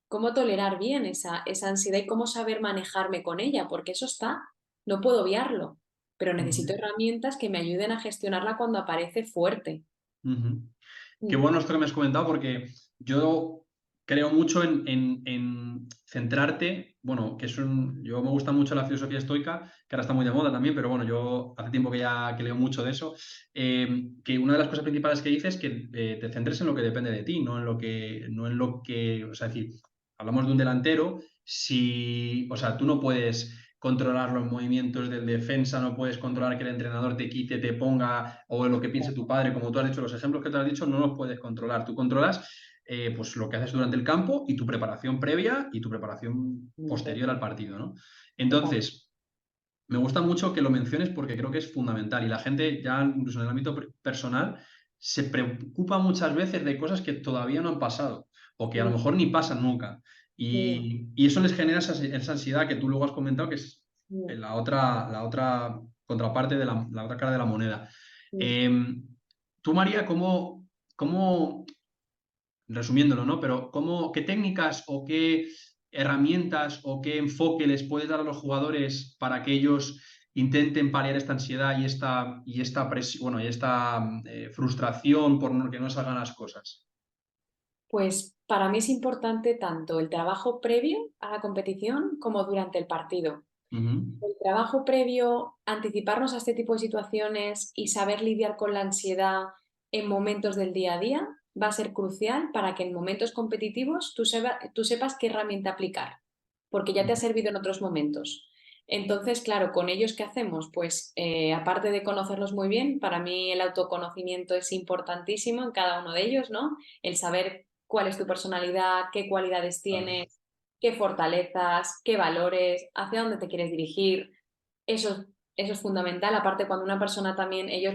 cómo tolerar bien esa ansiedad y cómo saber manejarme con ella? Porque eso está, no puedo obviarlo, pero necesito Ujú. herramientas que me ayuden a gestionarla cuando aparece fuerte. Ujú. Qué Mm, bueno esto que me has comentado porque yo creo mucho en centrarte, bueno, yo me gusta mucho la filosofía estoica, que ahora está muy de moda también, pero bueno, yo hace tiempo que leo mucho de eso, que una de las cosas principales que dice es que te centres en lo que depende de ti, no en lo que, o sea, es decir, hablamos de un delantero, si, o sea, tú no puedes controlar los movimientos del defensa, no puedes controlar que el entrenador te quite, te ponga, o lo que piense tu padre, como tú has dicho, los ejemplos que te has dicho, no los puedes controlar. Tú controlas pues lo que haces durante el campo y tu preparación previa y tu preparación posterior al partido, ¿no? total. Entonces, me gusta mucho que lo menciones porque creo que es fundamental y la gente ya incluso en el ámbito personal se preocupa muchas veces de cosas que todavía no han pasado o que a lo Mm, mejor ni pasan nunca. mm, Y eso les genera esa ansiedad que tú luego has comentado, que es mm, la otra contraparte de la otra cara de la moneda. mm. Em, Tú, María, cómo resumiéndolo, ¿no? Pero qué técnicas o qué herramientas o qué enfoque les puedes dar a los jugadores para que ellos intenten paliar esta ansiedad y esta presión, bueno, y esta frustración por que no salgan las cosas? Pues para mí es importante tanto el trabajo previo a la competición como durante el partido. Ujú, El trabajo previo, anticiparnos a este tipo de situaciones y saber lidiar con la ansiedad en momentos del día a día va a ser crucial para que en momentos competitivos tú sepas qué herramienta aplicar, porque ya te ha servido en otros momentos. Entonces, claro, con ellos, ¿qué hacemos? Pues aparte de conocerlos muy bien, para mí el autoconocimiento es importantísimo en cada uno de ellos, ¿no? El saber cuál es tu personalidad, qué cualidades claro. tienes, qué fortalezas, qué valores, hacia dónde te quieres dirigir. Eso eso es fundamental. Aparte, cuando una persona también, ellos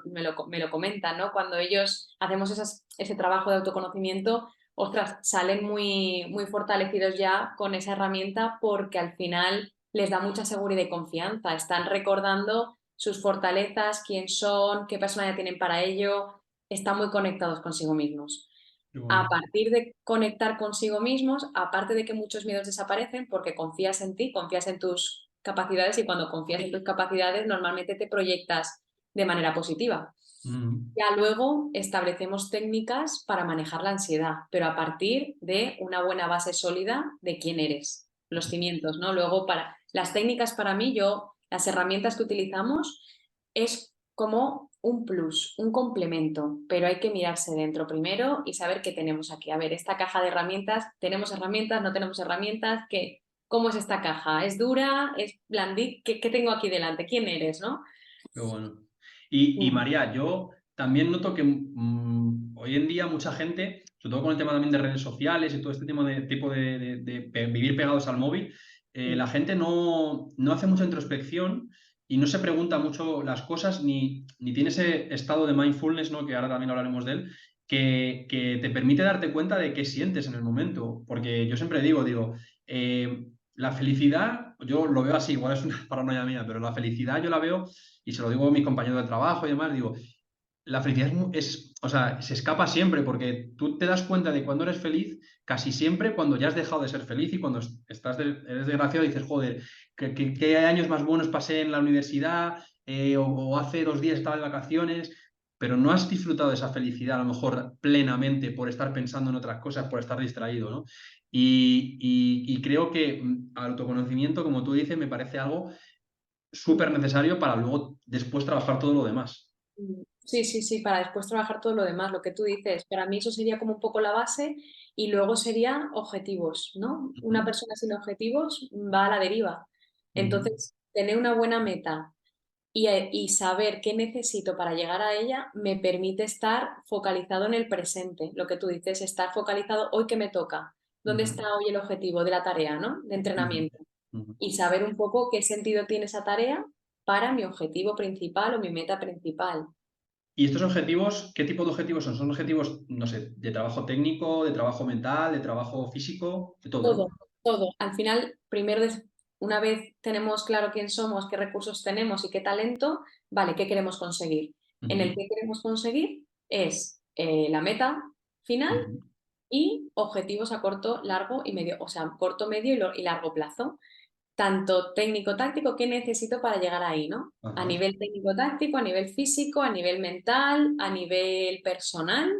me lo comentan, ¿no? Cuando ellos hacemos ese trabajo de autoconocimiento, ostras, salen muy, muy fortalecidos ya con esa herramienta porque al final les da mucha seguridad y confianza. Están recordando sus fortalezas, quién son, qué personalidad tienen para ello, están muy conectados consigo mismos. Qué A bueno. partir de conectar consigo mismos, aparte de que muchos miedos desaparecen porque confías en ti, confías en tus capacidades y cuando confías en tus capacidades normalmente te proyectas de manera positiva. Mm. Ya luego establecemos técnicas para manejar la ansiedad, pero a partir de una buena base sólida de quién eres, los cimientos, ¿no? Luego para las técnicas para mí, las herramientas que utilizamos es como un plus, un complemento, pero hay que mirarse dentro primero y saber qué tenemos aquí. A ver, esta caja de herramientas, ¿tenemos herramientas? ¿No tenemos herramientas? ¿Cómo es esta caja? ¿Es dura? ¿Es blandita? ¿Qué tengo aquí delante? ¿Quién eres, no? Qué bueno. Y María, yo también noto que hoy en día mucha gente, sobre todo con el tema también de redes sociales y todo este tipo de vivir pegados al móvil, la gente no hace mucha introspección y no se pregunta mucho las cosas ni tiene ese estado de mindfulness, ¿no? Que ahora también hablaremos de él, que te permite darte cuenta de qué sientes en el momento. Porque yo siempre digo, la felicidad, yo lo veo así, igual es una paranoia mía, pero la felicidad yo la veo y se lo digo a mis compañeros de trabajo y demás, digo, la felicidad o sea, se escapa siempre porque tú te das cuenta de cuando eres feliz casi siempre cuando ya has dejado de ser feliz y cuando eres desgraciado y dices, joder, qué años más buenos pasé en la universidad o hace 2 días estaba de vacaciones, pero no has disfrutado de esa felicidad a lo mejor plenamente por estar pensando en otras cosas, por estar distraído, ¿no? Y creo que autoconocimiento, como tú dices, me parece algo súper necesario para luego después trabajar todo lo demás. Sí, sí, sí, para después trabajar todo lo demás, lo que tú dices. Para mí eso sería como un poco la base y luego serían objetivos, ¿no? Una Ujú, persona sin objetivos va a la deriva. ujú, Entonces, tener una buena meta y saber qué necesito para llegar a ella me permite estar focalizado en el presente. Lo que tú dices, estar focalizado hoy que me toca. ¿Dónde ujú, está hoy el objetivo de la tarea, ¿no? De ujú, entrenamiento. ujú. Y saber un poco qué sentido tiene esa tarea para mi objetivo principal o mi meta principal. ¿Y estos objetivos, qué tipo de objetivos son? ¿Son objetivos, no sé, de trabajo técnico, de trabajo mental, de trabajo físico, de todo, ¿no? Todo, todo. Al final, una vez tenemos claro quién somos, qué recursos tenemos y qué talento, vale, ¿qué queremos conseguir? En el Ujú, que queremos conseguir es la meta final ujú, y objetivos a corto, largo y medio, o sea, corto, medio y largo plazo. Tanto técnico-táctico, ¿qué necesito para llegar ahí, ¿no? A ajá, nivel técnico-táctico, a nivel físico, a nivel mental, a nivel personal.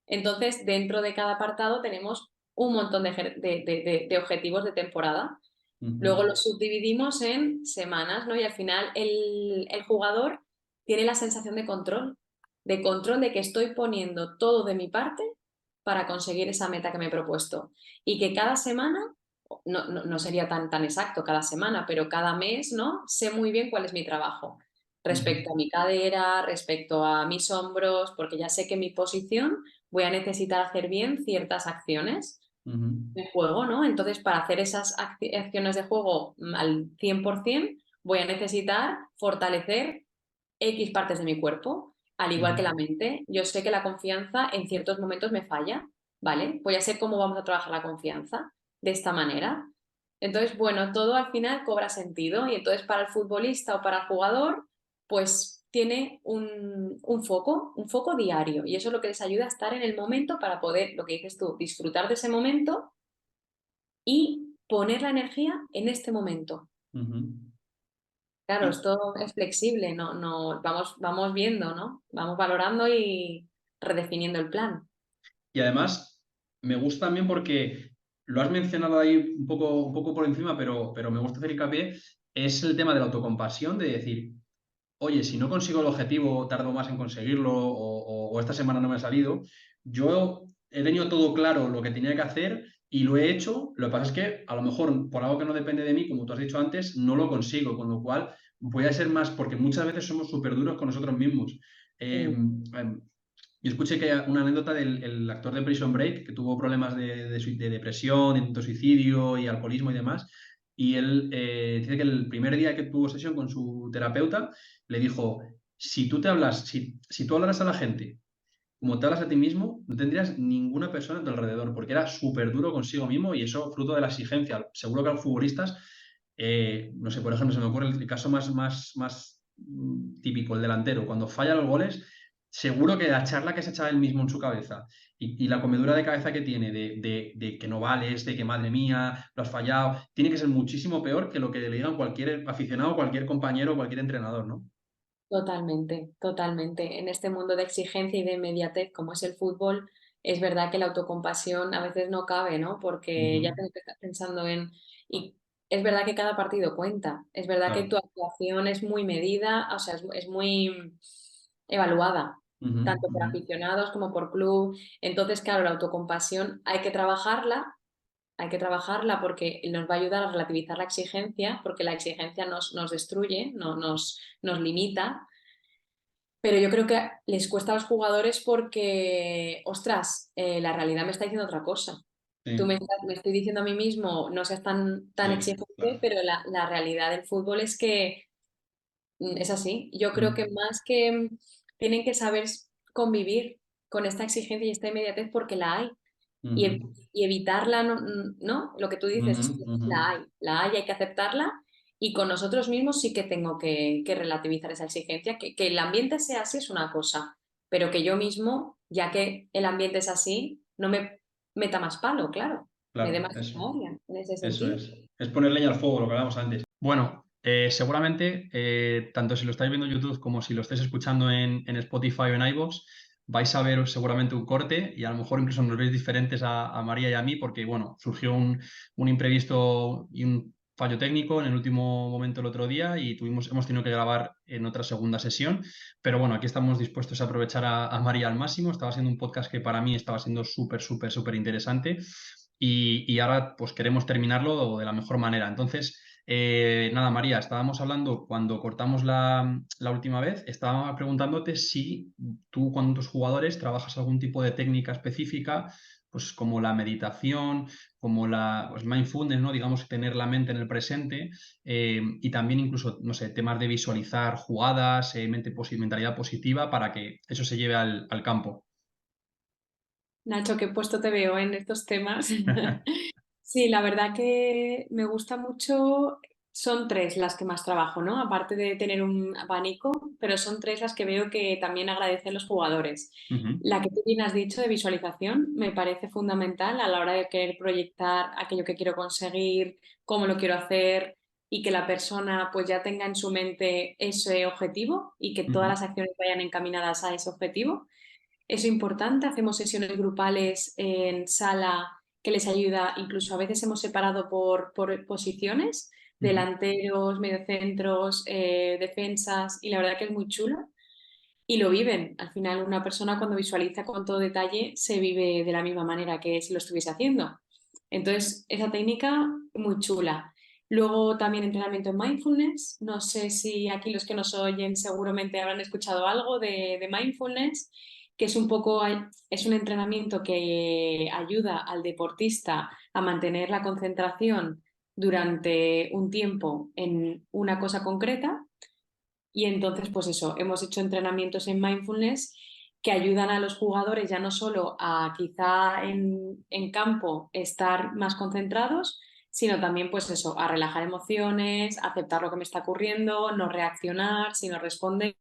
Entonces, dentro de cada apartado tenemos un montón de objetivos de temporada. ujú, Luego los subdividimos en semanas, ¿no? Y al final el jugador tiene la sensación de control de que estoy poniendo todo de mi parte para conseguir esa meta que me he propuesto. Y que cada semana, no sería tan exacto cada semana, pero cada mes, ¿no? Sé muy bien cuál es mi trabajo ujú, respecto a mi cadera, respecto a mis hombros, porque ya sé que en mi posición voy a necesitar hacer bien ciertas acciones ujú. de juego, ¿no? Entonces, para hacer esas acciones de juego al 100%, voy a necesitar fortalecer X partes de mi cuerpo, al igual que Ujú. la mente. Yo sé que la confianza en ciertos momentos me falla, ¿vale? Voy a sé cómo vamos a trabajar la confianza de esta manera. Entonces, bueno, todo al final cobra sentido y entonces para el futbolista o para el jugador, pues tiene un foco diario y eso es lo que les ayuda a estar en el momento para poder, lo que dices tú, disfrutar de ese momento y poner la energía en este momento. Ujú. Claro, Y, esto es flexible, vamos viendo, ¿no? Vamos valorando y redefiniendo el plan. y además, me gusta también porque lo has mencionado ahí un poco por encima, pero me gusta hacer hincapié, es el tema de la autocompasión, de decir, oye, si no consigo el objetivo, tardo más en conseguirlo o esta semana no me ha salido, yo he tenido todo claro lo que tenía que hacer y lo he hecho. Lo que pasa es que a lo mejor por algo que no depende de mí, como tú has dicho antes, no lo consigo, con lo cual voy a ser más, porque muchas veces somos súper duros con nosotros mismos. Mm, Yo escuché que una anécdota del el actor de Prison Break, que tuvo problemas de depresión, de intento suicidio y alcoholismo y demás, y él dice que el primer día que tuvo sesión con su terapeuta le dijo, si tú hablaras a la gente como te hablas a ti mismo, no tendrías ninguna persona a tu alrededor, porque era súper duro consigo mismo y eso fruto de la exigencia. Seguro que a los futbolistas, no sé, por ejemplo, se me ocurre el caso más típico, el delantero, cuando falla los goles, seguro que la charla que se echaba él mismo en su cabeza y la comedura de cabeza que tiene de que no vales, de que madre mía, lo has fallado, tiene que ser muchísimo peor que lo que le digan cualquier aficionado, cualquier compañero, cualquier entrenador, ¿no? Totalmente, totalmente. En este mundo de exigencia y de inmediatez, como es el fútbol, es verdad que la autocompasión a veces no cabe, ¿no? Porque ya Ujú, tienes que estar pensando en... Y es verdad que cada partido cuenta. Es verdad que claro. tu actuación es muy medida, o sea, es muy evaluada, Ujú, tanto por ujú. aficionados como por club. Entonces, claro, la autocompasión hay que trabajarla porque nos va a ayudar a relativizar la exigencia, porque la exigencia nos destruye, nos limita, pero yo creo que les cuesta a los jugadores porque, ostras, la realidad me está diciendo otra cosa. Sí, Me estoy diciendo a mí mismo, no seas tan sí, exigente, claro. pero la realidad del fútbol es que es así. Yo creo que Mm, más que tienen que saber convivir con esta exigencia y esta inmediatez porque la hay ujú, y evitarla, ¿no? ¿No? Lo que tú dices, ujú, es que ujú. hay que aceptarla y con nosotros mismos sí que tengo que relativizar esa exigencia, que el ambiente sea así es una cosa, pero que yo mismo, ya que el ambiente es así, no me meta más palo, claro, me dé Claro, más zanahoria en ese eso sentido. es. Es poner leña al fuego, lo que hablábamos antes. Bueno, seguramente, tanto si lo estáis viendo en YouTube como si lo estáis escuchando en Spotify o en iVoox, vais a ver seguramente un corte y a lo mejor incluso nos veis diferentes a María y a mí porque, bueno, surgió un imprevisto y un fallo técnico en el último momento el otro día y hemos tenido que grabar en otra segunda sesión, pero bueno, aquí estamos dispuestos a aprovechar a María al máximo. Estaba siendo un podcast que para mí estaba siendo súper, súper, súper interesante y ahora pues queremos terminarlo de la mejor manera. Entonces, nada, María, estábamos hablando cuando cortamos la última vez, estaba preguntándote si tú con tus jugadores trabajas algún tipo de técnica específica, pues como la meditación, como la pues, mindfulness, ¿no? Digamos, tener la mente en el presente y también incluso, no sé, temas de visualizar jugadas, mentalidad positiva para que eso se lleve al campo. Nacho, qué puesto te veo en estos temas. Sí, la verdad que me gusta mucho, son tres las que más trabajo, ¿no? Aparte de tener un abanico, pero son tres las que veo que también agradecen los jugadores. Ujú, La que tú bien has dicho de visualización me parece fundamental a la hora de querer proyectar aquello que quiero conseguir, cómo lo quiero hacer y que la persona pues ya tenga en su mente ese objetivo y que todas ujú, las acciones vayan encaminadas a ese objetivo. Eso es importante, hacemos sesiones grupales en sala que les ayuda, incluso a veces hemos separado por posiciones, ujú. delanteros, mediocentros, defensas, y la verdad que es muy chulo. Y lo viven. Al final, una persona cuando visualiza con todo detalle se vive de la misma manera que si lo estuviese haciendo. Entonces, esa técnica muy chula. Luego también entrenamiento en mindfulness. No sé si aquí los que nos oyen seguramente habrán escuchado algo de mindfulness, que es un poco, es un entrenamiento que ayuda al deportista a mantener la concentración durante un tiempo en una cosa concreta y entonces, pues eso, hemos hecho entrenamientos en mindfulness que ayudan a los jugadores ya no solo a quizá en campo estar más concentrados, sino también pues eso, a relajar emociones, aceptar lo que me está ocurriendo, no reaccionar, sino responder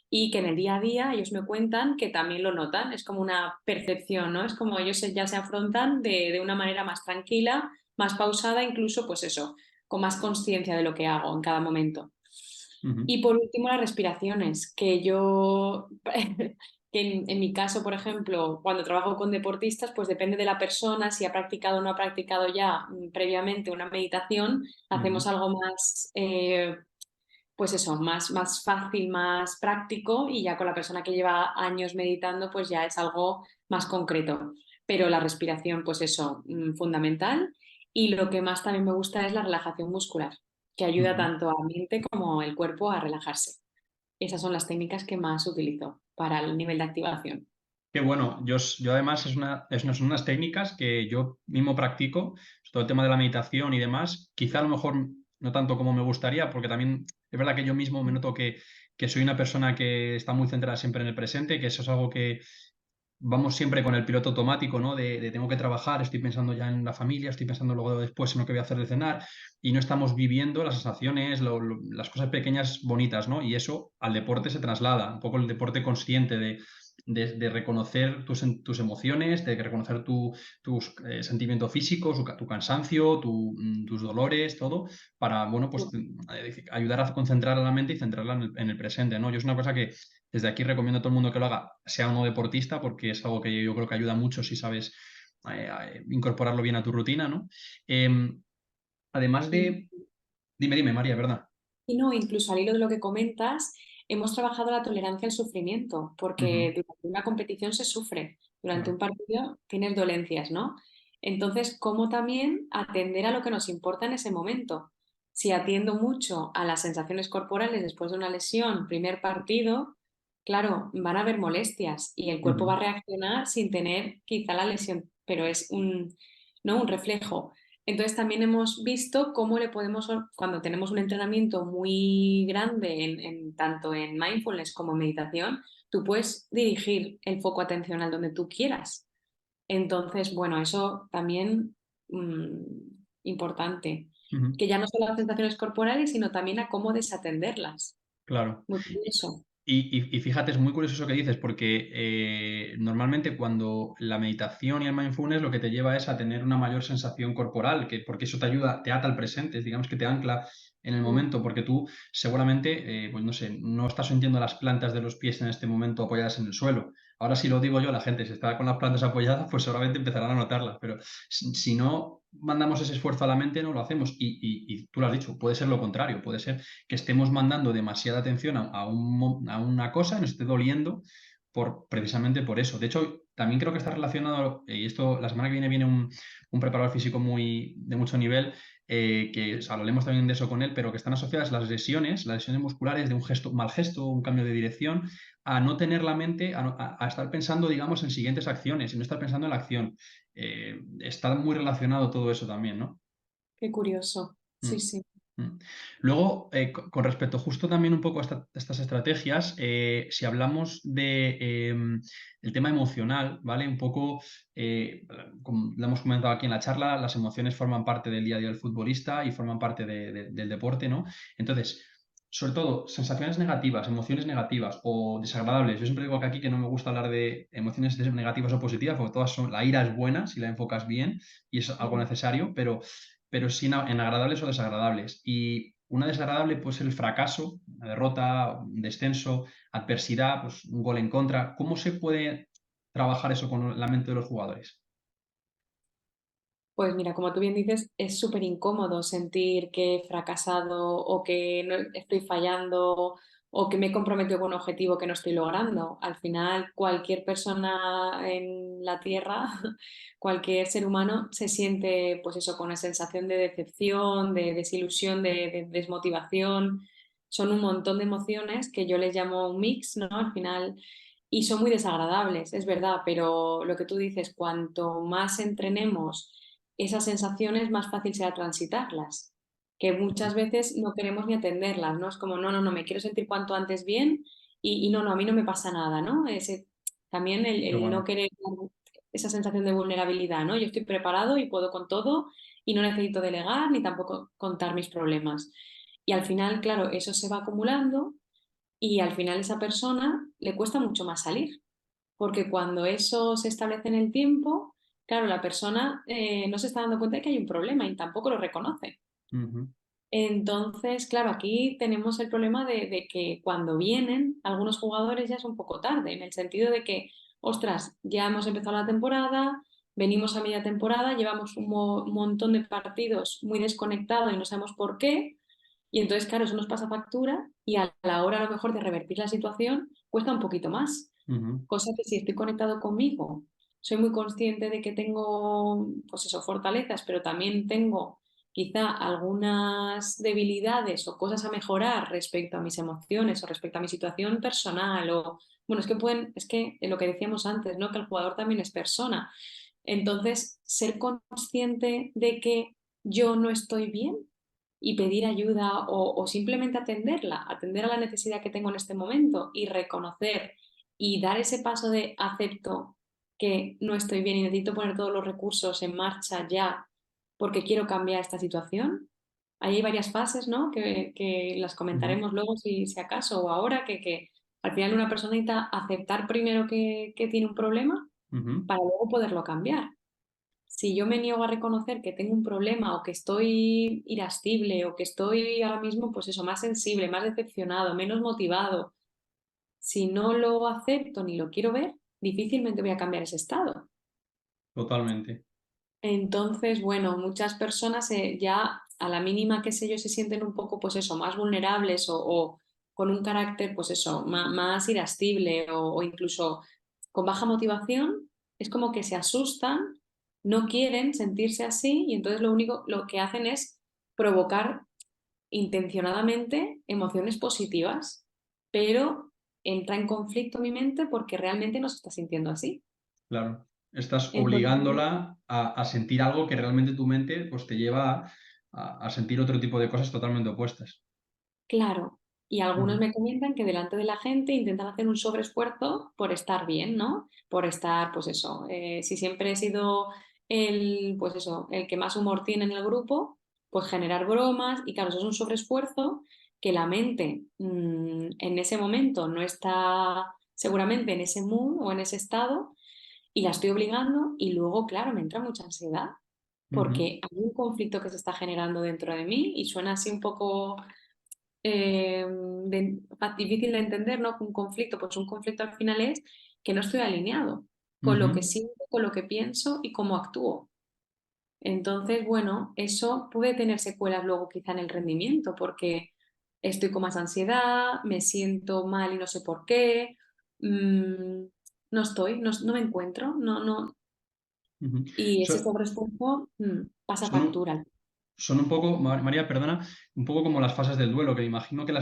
y que en el día a día ellos me cuentan que también lo notan, es como una percepción, ¿no? Es como ellos ya se afrontan de una manera más tranquila, más pausada, incluso pues eso, con más conciencia de lo que hago en cada momento. Ujú, Y por último, las respiraciones, que yo, que en mi caso, por ejemplo, cuando trabajo con deportistas, pues depende de la persona, si ha practicado o no ha practicado ya previamente una meditación, hacemos ujú, algo más, pues eso, más fácil, más práctico y ya con la persona que lleva años meditando, pues ya es algo más concreto. Pero la respiración, pues eso, fundamental. Y lo que más también me gusta es la relajación muscular, que ayuda ujú. tanto a la mente como el cuerpo a relajarse. Esas son las técnicas que más utilizo para el nivel de activación. Qué bueno. Yo además son unas técnicas que yo mismo practico, todo el tema de la meditación y demás. Quizá a lo mejor no tanto como me gustaría, porque también es verdad que yo mismo me noto que soy una persona que está muy centrada siempre en el presente, que eso es algo que vamos siempre con el piloto automático, ¿no? De tengo que trabajar, estoy pensando ya en la familia, estoy pensando luego después en lo que voy a hacer de cenar y no estamos viviendo las sensaciones, las cosas pequeñas bonitas, ¿no? Y eso al deporte se traslada, un poco el deporte consciente de reconocer tus emociones, de reconocer tus sentimientos físicos, tu cansancio, tus dolores, todo, para, bueno, pues ayudar a concentrar a la mente y centrarla en el presente, ¿no? Yo es una cosa que desde aquí recomiendo a todo el mundo que lo haga, sea o no deportista, porque es algo que yo creo que ayuda mucho si sabes incorporarlo bien a tu rutina, ¿no? Em, además Y, de... Dime, María, ¿verdad? y no, incluso al hilo de lo que comentas, hemos trabajado la tolerancia al sufrimiento, porque Ujú, durante una competición se sufre, durante un claro. partido tienes dolencias, ¿no? Entonces, ¿cómo también atender a lo que nos importa en ese momento? Si atiendo mucho a las sensaciones corporales después de una lesión, primer partido, claro, van a haber molestias y el cuerpo va Ujú, a reaccionar sin tener quizá la lesión, pero es ¿no? Un reflejo. Entonces también hemos visto cómo le podemos, cuando tenemos un entrenamiento muy grande tanto en mindfulness como en meditación, tú puedes dirigir el foco atencional donde tú quieras. Entonces, bueno, eso también importante, ujú. que ya no son las sensaciones corporales, sino también a cómo desatenderlas. Claro. Muy curioso. Y fíjate, es muy curioso eso que dices, porque normalmente cuando la meditación y el mindfulness lo que te lleva es a tener una mayor sensación corporal, porque eso te ayuda, te ata al presente, digamos que te ancla en el Mm. momento, porque tú seguramente, pues no sé, no estás sintiendo las plantas de los pies en este momento apoyadas en el suelo. Ahora si lo digo yo, la gente si está con las plantas apoyadas, pues seguramente empezarán a notarlas, pero si no mandamos ese esfuerzo a la mente, no lo hacemos. Y tú lo has dicho, puede ser lo contrario, puede ser que estemos mandando demasiada atención a una cosa y nos esté doliendo precisamente por eso. De hecho, también creo que está relacionado, y esto la semana que viene un preparador físico de mucho nivel, que o sea, hablaremos también de eso con él, pero que están asociadas las lesiones musculares de un gesto, mal gesto, un cambio de dirección, a no tener la mente, a estar pensando, digamos, en siguientes acciones y no estar pensando en la acción. Está muy relacionado todo eso también, ¿no? Qué curioso. Sí, Mm. sí. Mm. Luego, con respecto justo también un poco a estas estrategias, si hablamos el tema emocional, ¿vale? Un poco, como lo hemos comentado aquí en la charla, las emociones forman parte del día a día del futbolista y forman parte del deporte, ¿no? Entonces, sobre todo, sensaciones negativas, emociones negativas o desagradables. Yo siempre digo que aquí que no me gusta hablar de emociones negativas o positivas, porque todas son, la ira es buena si la enfocas bien y es algo Mm. necesario, pero sí en agradables o desagradables. Y una desagradable puede ser el fracaso, una derrota, un descenso, adversidad, pues un gol en contra. ¿Cómo se puede trabajar eso con la mente de los jugadores? Pues mira, como tú bien dices, es súper incómodo sentir que he fracasado o que no estoy fallando o que me he comprometido con un objetivo que no estoy logrando. Al final, cualquier persona en la Tierra, cualquier ser humano se siente, pues eso, con una sensación de decepción, de desilusión, de desmotivación. Son un montón de emociones que yo les llamo un mix, ¿no? Al final, y son muy desagradables, es verdad, pero lo que tú dices, cuanto más entrenemos esas sensaciones, más fácil será transitarlas, que muchas veces no queremos ni atenderlas, ¿no? Es como, no, no, no, me quiero sentir cuanto antes bien y no, no, a mí no me pasa nada, ¿no? También Qué el no bueno. querer esa sensación de vulnerabilidad, ¿no? Yo estoy preparado y puedo con todo y no necesito delegar ni tampoco contar mis problemas. Y al final, claro, eso se va acumulando y al final esa persona le cuesta mucho más salir, porque cuando eso se establece en el tiempo, claro, la persona no se está dando cuenta de que hay un problema y tampoco lo reconoce. Ujú, Entonces, claro, aquí tenemos el problema de que cuando vienen algunos jugadores ya es un poco tarde, en el sentido de que, ostras, ya hemos empezado la temporada, venimos a media temporada, llevamos un montón de partidos muy desconectados y no sabemos por qué, y entonces, claro, eso nos pasa factura y a la hora a lo mejor de revertir la situación cuesta un poquito más. ujú, Cosa que si estoy conectado conmigo, soy muy consciente de que tengo, pues eso, fortalezas, pero también tengo quizá algunas debilidades o cosas a mejorar respecto a mis emociones o respecto a mi situación personal o, bueno, es que lo que decíamos antes, ¿no? Que el jugador también es persona. Entonces, ser consciente de que yo no estoy bien y pedir ayuda o simplemente atenderla, atender a la necesidad que tengo en este momento y reconocer y dar ese paso de acepto que no estoy bien y necesito poner todos los recursos en marcha ya porque quiero cambiar esta situación. Ahí hay varias fases, ¿no? Que las Ujú, comentaremos luego si acaso o ahora, que al final una persona necesita aceptar primero que tiene un problema ujú. para luego poderlo cambiar. Si yo me niego a reconocer que tengo un problema o que estoy irascible o que estoy ahora mismo, pues eso, más sensible, más decepcionado, menos motivado, si no lo acepto ni lo quiero ver, difícilmente voy a cambiar ese estado. Totalmente. Entonces, bueno, muchas personas ya a la mínima que sé yo se sienten un poco, pues eso, más vulnerables o con un carácter, pues eso, más irascible o incluso con baja motivación, es como que se asustan, no quieren sentirse así y entonces lo que hacen es provocar intencionadamente emociones positivas, pero entra en conflicto mi mente porque realmente no se está sintiendo así. Claro. Estás Entonces, obligándola a sentir algo que realmente tu mente pues, te lleva a sentir otro tipo de cosas totalmente opuestas. claro, y algunos Ujú, me comentan que delante de la gente intentan hacer un sobreesfuerzo por estar bien, ¿no? Por estar, pues eso, si siempre he sido pues eso, el que más humor tiene en el grupo, pues generar bromas y claro, eso es un sobreesfuerzo que la mente en ese momento no está seguramente en ese mood o en ese estado y la estoy obligando y luego, claro, me entra mucha ansiedad ujú, porque hay un conflicto que se está generando dentro de mí y suena así un poco eh, difícil de entender, ¿no? Un conflicto, pues un conflicto al final es que no estoy alineado con lo que ujú, siento, con lo que pienso y cómo actúo. Entonces, bueno, eso puede tener secuelas luego quizá en el rendimiento, porque estoy con más ansiedad, me siento mal y no sé por qué, mm, no me encuentro, ujú. y ese So- sobreesfuerzo pasa son, factura. son un poco, María, perdona, un poco como las fases del duelo, que me imagino que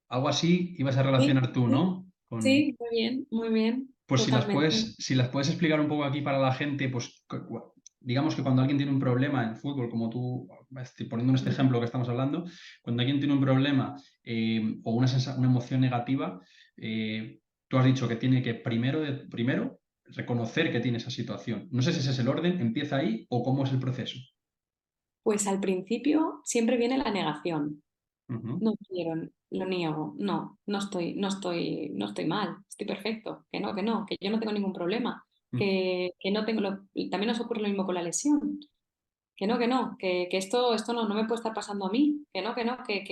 algo así ibas a Sí, relacionar tú, sí, ¿no? sí, muy bien, Pues totalmente. si las puedes explicar un poco aquí para la gente, pues digamos que cuando alguien tiene un problema en fútbol, como tú, estoy poniendo este ejemplo que estamos hablando, cuando alguien tiene un problema o una emoción negativa, tú has dicho que tiene que primero reconocer que tiene esa situación. No sé si ese es el orden, empieza ahí o cómo es el proceso. Pues al principio siempre viene la negación. Ujú, No quiero, lo niego, no estoy mal, estoy perfecto, que yo no tengo ningún problema, que no tengo, también nos ocurre lo mismo con la lesión, que esto no me puede estar pasando a mí,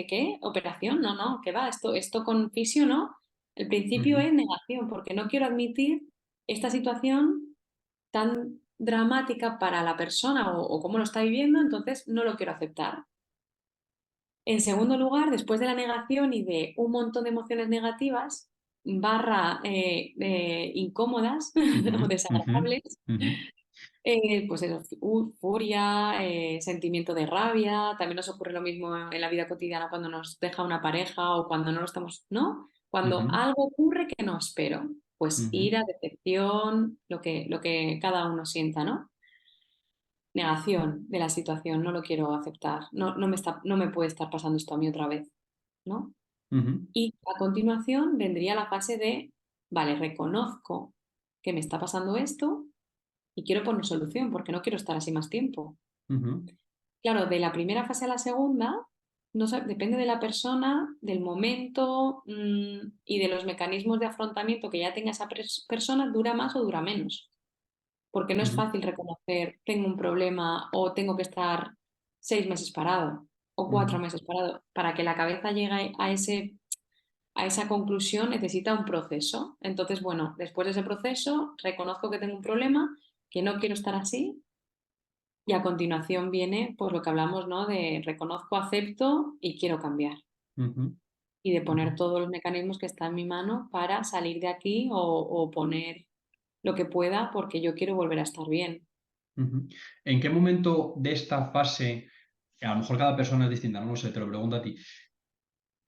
¿qué? Operación, no, que va, esto con fisio no. El principio ujú, es negación, porque no quiero admitir esta situación tan dramática para la persona o cómo lo está viviendo, entonces no lo quiero aceptar. En segundo lugar, después de la negación y de un montón de emociones negativas, barra incómodas ujú, o ujú, desagradables, ujú, pues eso, furia, sentimiento de rabia, también nos ocurre lo mismo en la vida cotidiana cuando nos deja una pareja o cuando no lo estamos, ¿no? ujú, Cuando algo ocurre que no espero, pues ujú, ira, decepción, lo que cada uno sienta, ¿no? Negación de la situación, no lo quiero aceptar, no me puede estar pasando esto a mí otra vez, ¿no? ujú, Y a continuación vendría la fase de, vale, reconozco que me está pasando esto y quiero poner solución porque no quiero estar así más tiempo. ujú, Claro, de la primera fase a la segunda, no depende de la persona, del momento y de los mecanismos de afrontamiento que ya tenga esa persona, dura más o dura menos. Porque no es ujú, fácil reconocer tengo un problema o tengo que estar 6 meses parado o ujú, 4 meses parado. Para que la cabeza llegue a esa conclusión necesita un proceso. Entonces, bueno, después de ese proceso, reconozco que tengo un problema, que no quiero estar así y a continuación viene pues lo que hablamos, ¿no? De reconozco, acepto y quiero cambiar. ujú, Y de ujú. poner todos los mecanismos que están en mi mano para salir de aquí o poner lo que pueda porque yo quiero volver a estar bien. Ujú. ¿En qué momento de esta fase a lo mejor cada persona es distinta, no lo sé, te lo pregunto a ti.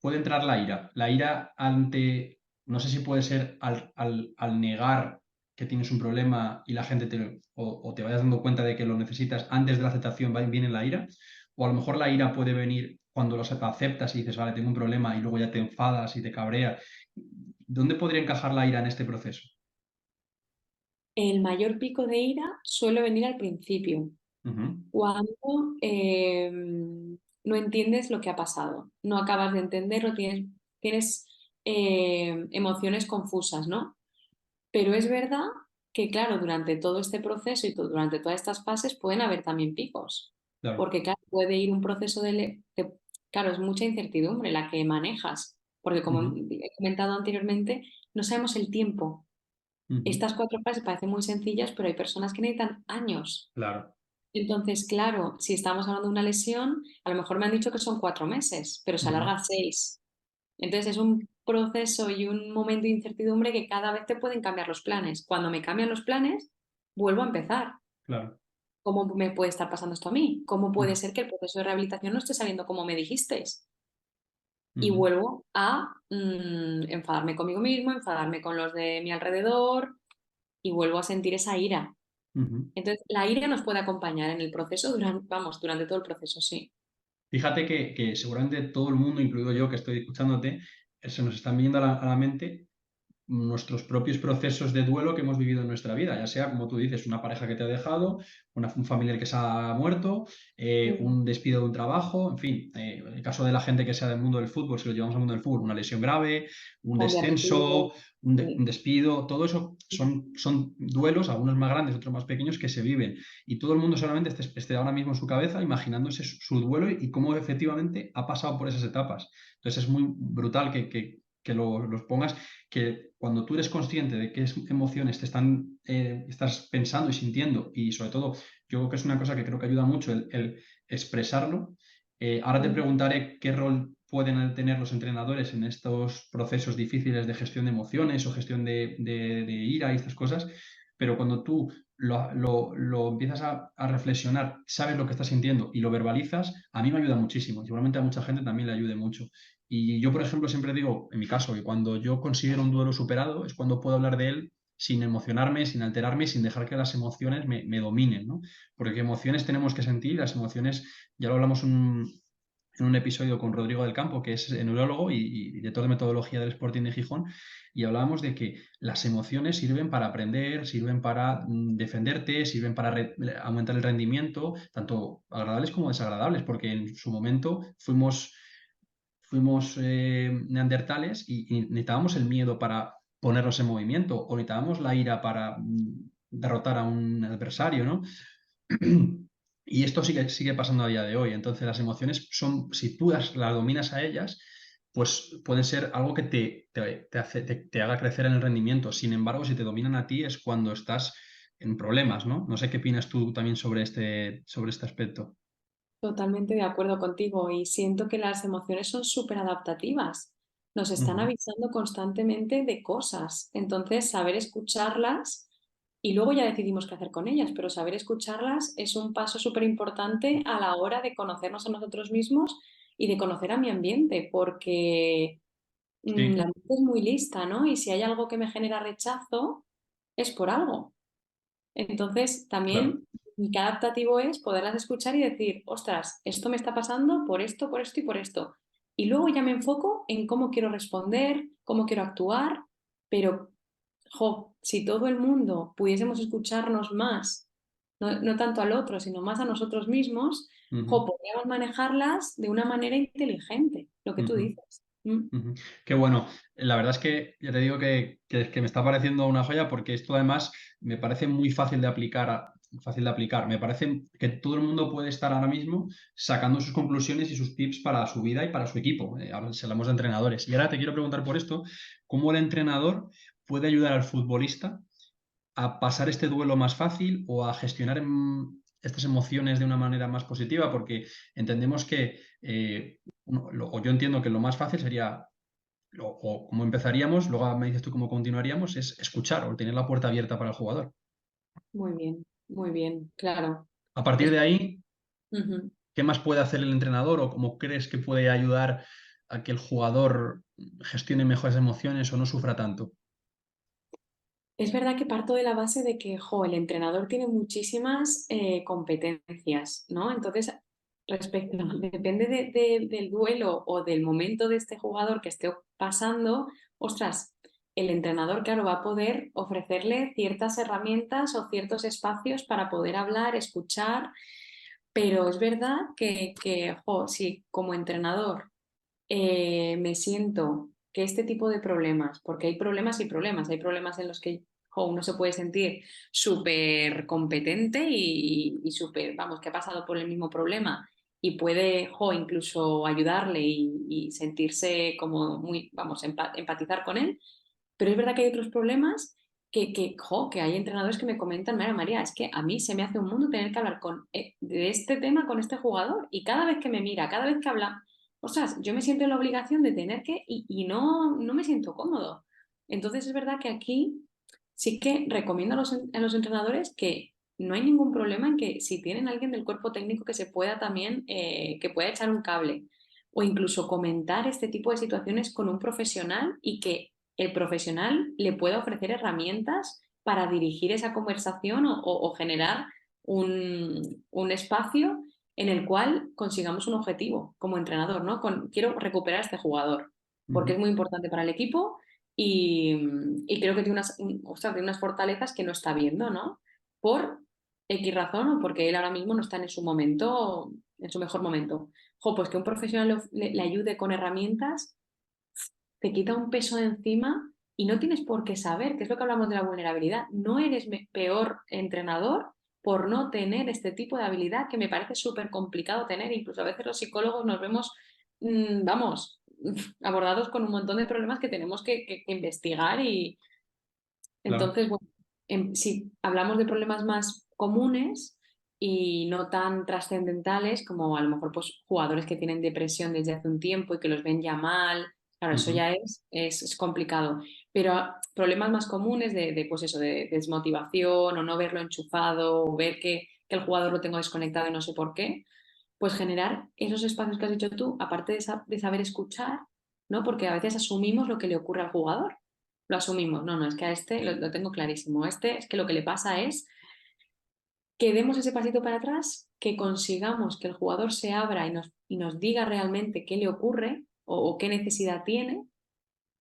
Puede entrar la ira. La ira ante, no sé si puede ser al negar que tienes un problema y la gente o te vayas dando cuenta de que lo necesitas antes de la aceptación, viene la ira. O a lo mejor la ira puede venir cuando lo aceptas y dices, vale, tengo un problema y luego ya te enfadas y te cabreas. ¿Dónde podría encajar la ira en este proceso? El mayor pico de ira suele venir al principio, Ujú, cuando no entiendes lo que ha pasado, no acabas de entenderlo, tienes emociones confusas, ¿no? Pero es verdad que, claro, durante todo este proceso y durante todas estas fases pueden haber también picos, claro. porque, claro, puede ir un proceso claro, es mucha incertidumbre la que manejas, porque como Ujú, he comentado anteriormente, no sabemos el tiempo. ujú, Estas 4 fases parecen muy sencillas, pero hay personas que necesitan años. claro. Entonces, claro, si estamos hablando de una lesión, a lo mejor me han dicho que son 4 meses, pero se Ujú, alarga a 6. Entonces es un proceso y un momento de incertidumbre que cada vez te pueden cambiar los planes. Cuando me cambian los planes, vuelvo a empezar. claro. ¿Cómo me puede estar pasando esto a mí? ¿Cómo puede Ujú, ser que el proceso de rehabilitación no esté saliendo como me dijisteis? Y ujú, vuelvo a enfadarme conmigo mismo, enfadarme con los de mi alrededor y vuelvo a sentir esa ira. ujú. Entonces, la ira nos puede acompañar en el proceso, durante todo el proceso, sí. Fíjate que seguramente todo el mundo, incluido yo que estoy escuchándote, se nos están viniendo a la mente nuestros propios procesos de duelo que hemos vivido en nuestra vida, ya sea, como tú dices, una pareja que te ha dejado, un familiar que se ha muerto, Mm. un despido de un trabajo, en fin, el caso de la gente que sea del mundo del fútbol, si lo llevamos al mundo del fútbol, una lesión grave, un Un viaje tuyo, descenso, un sí. despido, todo eso son duelos, algunos más grandes, otros más pequeños, que se viven. Y todo el mundo solamente esté ahora mismo en su cabeza imaginándose su duelo y cómo efectivamente ha pasado por esas etapas. Entonces es muy brutal que los pongas, que cuando tú eres consciente de qué emociones estás pensando y sintiendo, y sobre todo, yo creo que es una cosa que creo que ayuda mucho el expresarlo. Ahora te Mm. preguntaré qué rol pueden tener los entrenadores en estos procesos difíciles de gestión de emociones o gestión de ira y estas cosas, pero cuando tú lo empiezas a reflexionar, sabes lo que estás sintiendo y lo verbalizas, a mí me ayuda muchísimo. Seguramente a mucha gente también le ayude mucho. Y yo, por ejemplo, siempre digo, en mi caso, que cuando yo considero un duelo superado es cuando puedo hablar de él sin emocionarme, sin alterarme, sin dejar que las emociones me dominen, ¿no? Porque emociones tenemos que sentir, las emociones, ya lo hablamos en un episodio con Rodrigo del Campo, que es neurólogo y director de metodología del Sporting de Gijón, y hablábamos de que las emociones sirven para aprender, sirven para defenderte, sirven para aumentar el rendimiento, tanto agradables como desagradables, porque en su momento fuimos neandertales y necesitábamos el miedo para ponernos en movimiento o necesitábamos la ira para derrotar a un adversario, ¿no? Y esto sigue pasando a día de hoy. Entonces las emociones son, si tú las dominas a ellas, pues pueden ser algo que te haga crecer en el rendimiento. Sin embargo, si te dominan a ti es cuando estás en problemas, ¿no? No sé qué opinas tú también sobre este aspecto. Totalmente de acuerdo contigo y siento que las emociones son súper adaptativas. Nos están Ujú, avisando constantemente de cosas. Entonces, saber escucharlas y luego ya decidimos qué hacer con ellas, pero saber escucharlas es un paso súper importante a la hora de conocernos a nosotros mismos y de conocer a mi ambiente, porque la sí, mente es muy lista, ¿no? Y si hay algo que me genera rechazo, es por algo. Entonces, claro. también mi que adaptativo es poderlas escuchar y decir, ostras, esto me está pasando por esto y por esto. Y luego ya me enfoco en cómo quiero responder, cómo quiero actuar, pero, jo, si todo el mundo pudiésemos escucharnos más, no tanto al otro, sino más a nosotros mismos, jo, Ujú, podríamos manejarlas de una manera inteligente, lo que tú ujú. dices. Mm. Ujú. Qué bueno. La verdad es que ya te digo que me está pareciendo una joya porque esto además me parece muy fácil de aplicar. Fácil de aplicar. Me parece que todo el mundo puede estar ahora mismo sacando sus conclusiones y sus tips para su vida y para su equipo. Ahora si hablamos de entrenadores. Y ahora te quiero preguntar por esto, ¿cómo el entrenador puede ayudar al futbolista a pasar este duelo más fácil o a gestionar estas emociones de una manera más positiva? Porque entendemos que, o yo entiendo que lo más fácil sería o cómo empezaríamos, luego me dices tú cómo continuaríamos, es escuchar o tener la puerta abierta para el jugador. Muy bien, claro. A partir Es- de ahí, Ujú. ¿Qué más puede hacer el entrenador o cómo crees que puede ayudar a que el jugador gestione mejor esas emociones o no sufra tanto? Es verdad que parto de la base de que el entrenador tiene muchísimas competencias, ¿no? Entonces, depende del duelo o del momento de este jugador que esté pasando, ostras, el entrenador, claro, va a poder ofrecerle ciertas herramientas o ciertos espacios para poder hablar, escuchar, pero es verdad que si como entrenador me siento que este tipo de problemas, porque hay problemas y problemas, hay problemas en los que uno se puede sentir súper competente y súper, vamos, que ha pasado por el mismo problema y puede incluso ayudarle y sentirse como muy, vamos, empatizar con él, pero es verdad que hay otros problemas que hay entrenadores que me comentan, mira, María, es que a mí se me hace un mundo tener que hablar de este tema con este jugador y cada vez que me mira, cada vez que habla, ostras, yo me siento en la obligación de tener que y no me siento cómodo. Entonces es verdad que aquí sí que recomiendo a los entrenadores que no hay ningún problema en que si tienen alguien del cuerpo técnico que se pueda también, que pueda echar un cable o incluso comentar este tipo de situaciones con un profesional y que el profesional le pueda ofrecer herramientas para dirigir esa conversación o generar un espacio en el cual consigamos un objetivo como entrenador, ¿no? Quiero recuperar a este jugador, porque Ujú. es muy importante para el equipo y creo que tiene ostras, tiene unas fortalezas que no está viendo, ¿no? Por X razón o porque él ahora mismo no está en su momento, en su mejor momento. Pues que un profesional le ayude con herramientas te quita un peso de encima y no tienes por qué saber, que es lo que hablamos de la vulnerabilidad. No eres peor entrenador por no tener este tipo de habilidad que me parece súper complicado tener. Incluso a veces los psicólogos nos vemos, vamos, abordados con un montón de problemas que tenemos que investigar y Claro. entonces, bueno, si hablamos de problemas más comunes y no tan trascendentales como a lo mejor pues, jugadores que tienen depresión desde hace un tiempo y que los ven ya mal, claro, eso Ujú. ya es complicado. Pero problemas más comunes pues eso, de desmotivación o no verlo enchufado o ver que el jugador lo tengo desconectado y no sé por qué, pues generar esos espacios que has dicho tú, aparte de saber escuchar, ¿no? Porque a veces asumimos lo que le ocurre al jugador. Lo asumimos. No, es que a este lo tengo clarísimo. A este es que lo que le pasa es que demos ese pasito para atrás, que consigamos que el jugador se abra y nos diga realmente qué le ocurre o qué necesidad tiene.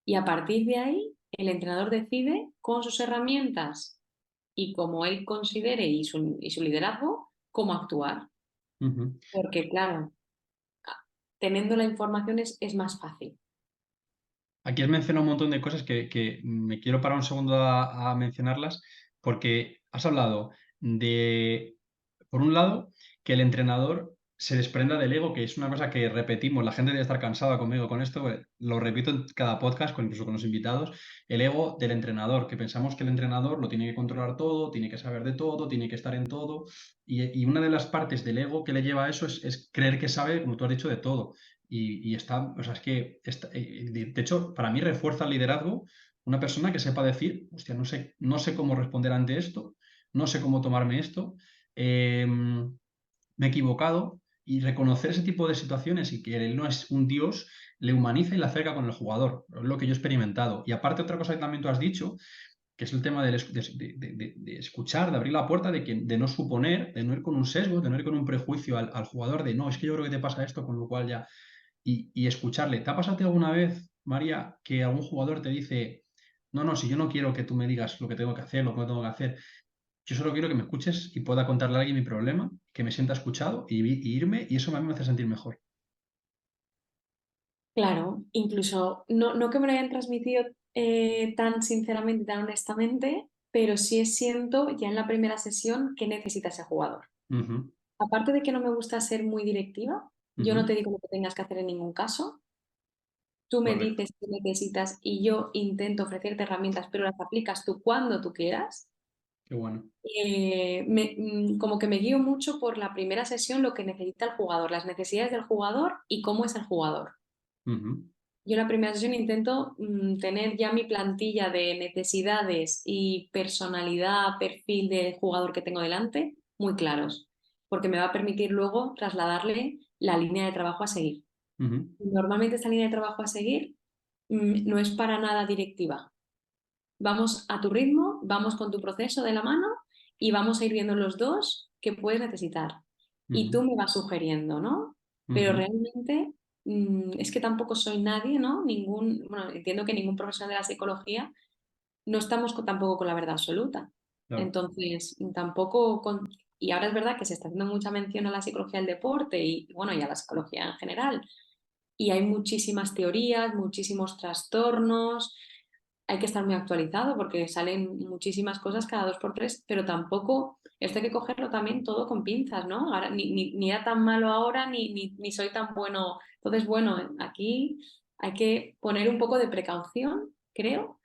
Y a partir de ahí, el entrenador decide con sus herramientas y como él considere y su liderazgo, cómo actuar. Ujú. Porque, claro, teniendo la información es más fácil. Aquí has mencionado un montón de cosas que me quiero parar un segundo a mencionarlas, porque has hablado de, por un lado, que el entrenador se desprenda del ego, que es una cosa que repetimos, la gente debe estar cansada conmigo con esto, lo repito en cada podcast, incluso con los invitados, el ego del entrenador, que pensamos que el entrenador lo tiene que controlar todo, tiene que saber de todo, tiene que estar en todo, y una de las partes del ego que le lleva a eso es creer que sabe, como tú has dicho, de todo. Y está, o sea, es que, de hecho, para mí refuerza el liderazgo una persona que sepa decir, hostia, no sé cómo responder ante esto, no sé cómo tomarme esto, me he equivocado, y reconocer ese tipo de situaciones y que él no es un dios, le humaniza y le acerca con el jugador, es lo que yo he experimentado. Y aparte, otra cosa que también tú has dicho, que es el tema de escuchar, de abrir la puerta, de no suponer, de no ir con un sesgo, de no ir con un prejuicio al jugador, de no, es que yo creo que te pasa esto, con lo cual ya y escucharle. ¿Te ha pasado a ti alguna vez, María, que algún jugador te dice, no, no, si yo no quiero que tú me digas lo que tengo que hacer, lo que no tengo que hacer, yo solo quiero que me escuches y pueda contarle a alguien mi problema, que me sienta escuchado y irme, y eso a mí me hace sentir mejor? Claro, incluso no que me lo hayan transmitido tan sinceramente, tan honestamente, pero sí siento ya en la primera sesión que necesita ese jugador. Ujú, Aparte de que no me gusta ser muy directiva, yo no ujú. te digo lo que tengas que hacer en ningún caso. Tú me Correcto. dices qué necesitas y yo intento ofrecerte herramientas, pero las aplicas tú cuando tú quieras. Qué bueno. Como que me guío mucho por la primera sesión, lo que necesita el jugador, las necesidades del jugador y cómo es el jugador. Ujú, Yo en la primera sesión intento tener ya mi plantilla de necesidades y personalidad, perfil del jugador que tengo delante muy claros. porque me va a permitir luego trasladarle la línea de trabajo a seguir. Normalmente esta línea de trabajo a seguir no es para nada directiva. Vamos a tu ritmo, vamos con tu proceso de la mano y vamos a ir viendo los dos qué puedes necesitar. Y tú me vas sugiriendo, ¿no? Pero realmente es que tampoco soy nadie, ¿no? Bueno, entiendo que ningún profesional de la psicología no estamos tampoco con la verdad absoluta. Claro. Entonces, tampoco con... Y ahora es verdad que se está haciendo mucha mención a la psicología del deporte y, bueno, y a la psicología en general. Y hay muchísimas teorías, muchísimos trastornos. Hay que estar muy actualizado porque salen muchísimas cosas cada 2 por 3, pero tampoco, esto hay que cogerlo también todo con pinzas, ¿no? Ahora, ni era tan malo ahora, ni soy tan bueno. Entonces, bueno, aquí hay que poner un poco de precaución, creo,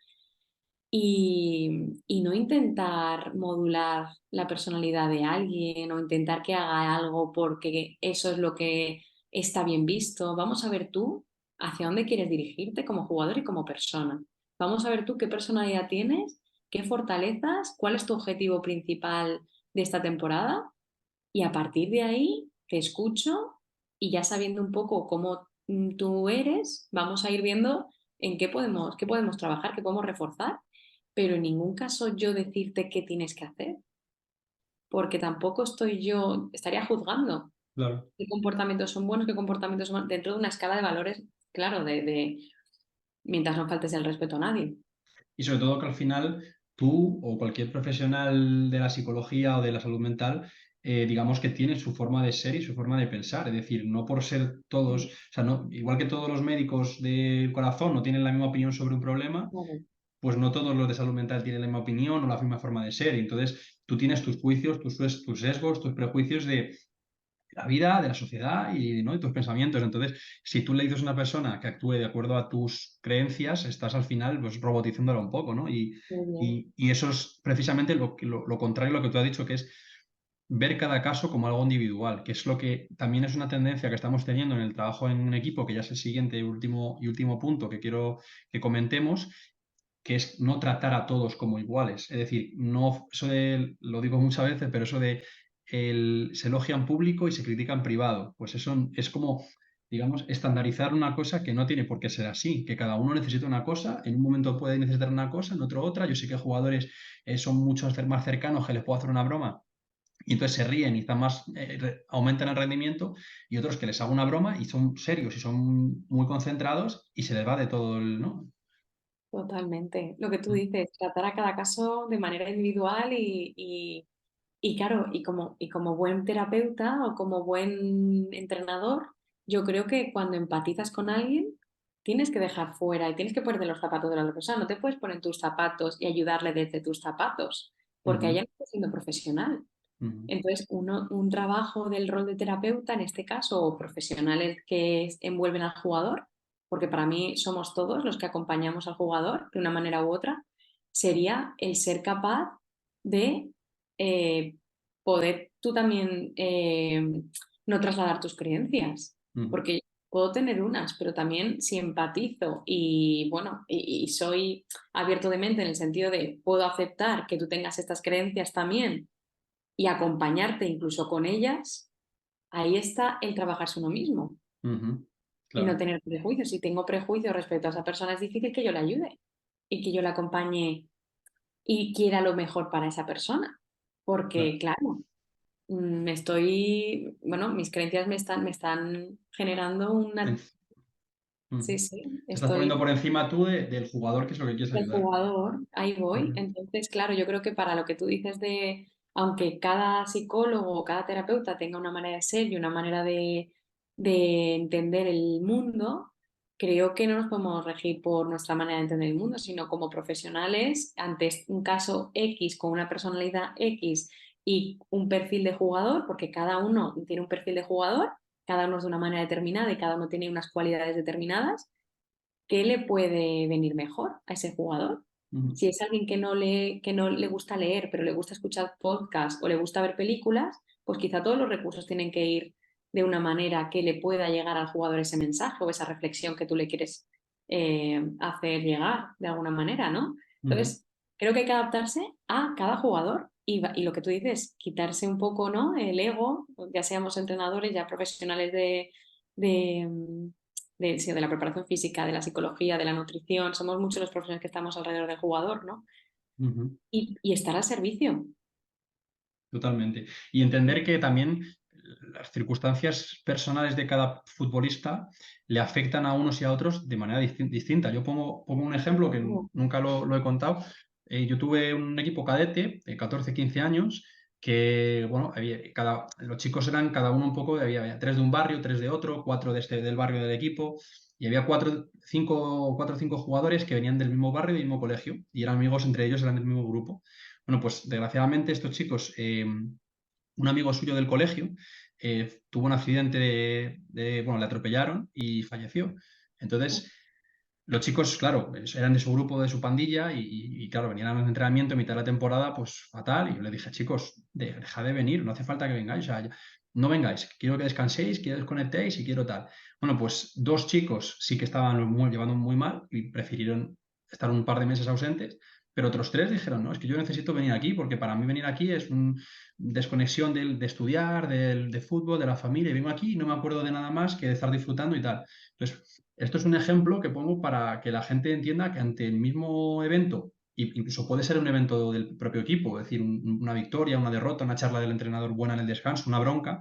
y no intentar modular la personalidad de alguien o intentar que haga algo porque eso es lo que está bien visto. Vamos a ver tú hacia dónde quieres dirigirte como jugador y como persona. Vamos a ver tú qué personalidad tienes, qué fortalezas, cuál es tu objetivo principal de esta temporada y a partir de ahí te escucho y ya sabiendo un poco cómo tú eres, vamos a ir viendo en qué podemos trabajar, qué podemos reforzar, pero en ningún caso yo decirte qué tienes que hacer, porque tampoco estaría juzgando Claro. qué comportamientos son buenos, qué comportamientos son malos, dentro de una escala de valores, claro, mientras no faltes el respeto a nadie. Y sobre todo que al final tú o cualquier profesional de la psicología o de la salud mental, digamos que tiene su forma de ser y su forma de pensar. Es decir, no por ser todos, o sea, no, igual que todos los médicos del corazón no tienen la misma opinión sobre un problema, Claro, pues no todos los de salud mental tienen la misma opinión o la misma forma de ser. Y entonces tú tienes tus juicios, tus sesgos, tus prejuicios de la vida, de la sociedad y, ¿no? Y tus pensamientos. Entonces, si tú le dices a una persona que actúe de acuerdo a tus creencias, estás al final pues, robotizándola un poco, ¿no? muy bien. Y eso es precisamente lo contrario a lo que tú has dicho, que es ver cada caso como algo individual, que es lo que también es una tendencia que estamos teniendo en el trabajo en un equipo, que ya es el siguiente último punto que quiero que comentemos, que es no tratar a todos como iguales. Es decir, no, lo digo muchas veces, pero eso de se elogia en público y se critica en privado, pues eso es como, digamos, estandarizar una cosa que no tiene por qué ser así, que cada uno necesita una cosa, en un momento puede necesitar una cosa, en otro otra. Yo sé que jugadores son muchos más cercanos que les puedo hacer una broma y entonces se ríen y están más, aumentan el rendimiento, y otros que les hago una broma y son serios y son muy concentrados y se les va de todo el, ¿no? Totalmente. Lo que tú dices, tratar a cada caso de manera individual y claro, y como buen terapeuta o como buen entrenador, yo creo que cuando empatizas con alguien, tienes que dejar fuera y tienes que ponerte los zapatos de la otra persona. No te puedes poner tus zapatos y ayudarle desde tus zapatos, porque Ujú, ella no está siendo profesional. ujú, Entonces, un trabajo del rol de terapeuta, en este caso, o profesionales que envuelven al jugador, porque para mí somos todos los que acompañamos al jugador de una manera u otra, sería el ser capaz de eh, poder tú también no trasladar tus creencias, ujú, porque puedo tener unas, pero también si empatizo y bueno, y soy abierto de mente en el sentido de puedo aceptar que tú tengas estas creencias también y acompañarte incluso con ellas, ahí está el trabajarse uno mismo ujú. y no Claro, tener prejuicios. Si tengo prejuicios respecto a esa persona, es difícil que yo la ayude y que yo la acompañe y quiera lo mejor para esa persona. claro. Porque, claro, bueno, mis creencias me están generando En- una... Sí, ujú. sí, Te estás poniendo estoy por encima tú del jugador, que es lo que quieres del ayudar. jugador, ahí voy. Ujú, Entonces, claro, yo creo que para lo que tú dices aunque cada psicólogo o cada terapeuta tenga una manera de ser y una manera de entender el mundo, creo que no nos podemos regir por nuestra manera de entender el mundo, sino como profesionales, ante un caso X con una personalidad X y un perfil de jugador, porque cada uno tiene un perfil de jugador, cada uno es de una manera determinada y cada uno tiene unas cualidades determinadas. ¿Qué le puede venir mejor a ese jugador? ujú, Si es alguien que no le gusta leer, pero le gusta escuchar podcasts o le gusta ver películas, pues quizá todos los recursos tienen que ir de una manera que le pueda llegar al jugador ese mensaje o esa reflexión que tú le quieres hacer llegar de alguna manera, ¿no? ujú. Entonces, creo que hay que adaptarse a cada jugador y lo que tú dices, quitarse un poco, ¿no? El ego, ya seamos entrenadores, ya profesionales de, mm, sí, de la preparación física, de la psicología, de la nutrición, somos muchos los profesionales que estamos alrededor del jugador, ¿no? Ujú. Y estar al servicio. Totalmente. Y entender que también las circunstancias personales de cada futbolista le afectan a unos y a otros de manera distinta. Yo pongo un ejemplo que nunca lo he contado. Yo tuve un equipo cadete de 14, 15 años que, bueno, los chicos eran cada uno un poco, había tres de un barrio, tres de otro, cuatro del barrio del equipo, y había cuatro o cinco jugadores que venían del mismo barrio y del mismo colegio, y eran amigos entre ellos, eran del mismo grupo. Bueno, pues desgraciadamente estos chicos, un amigo suyo del colegio, tuvo un accidente bueno, le atropellaron y falleció. Entonces, los chicos, claro, eran de su grupo, de su pandilla y, claro, venían al entrenamiento en mitad de la temporada, pues fatal. Y yo le dije, chicos, dejad de venir, no hace falta que vengáis, o sea, no vengáis, quiero que descanséis, quiero que desconectéis y quiero tal. Bueno, pues dos chicos sí que estaban llevando muy mal y prefirieron estar un par de meses ausentes, pero otros tres dijeron, no, es que yo necesito venir aquí porque para mí venir aquí es una desconexión de estudiar, de fútbol, de la familia, y vengo aquí y no me acuerdo de nada más que de estar disfrutando y tal. Entonces, esto es un ejemplo que pongo para que la gente entienda que ante el mismo evento, incluso puede ser un evento del propio equipo, es decir, una victoria, una derrota, una charla del entrenador buena en el descanso, una bronca,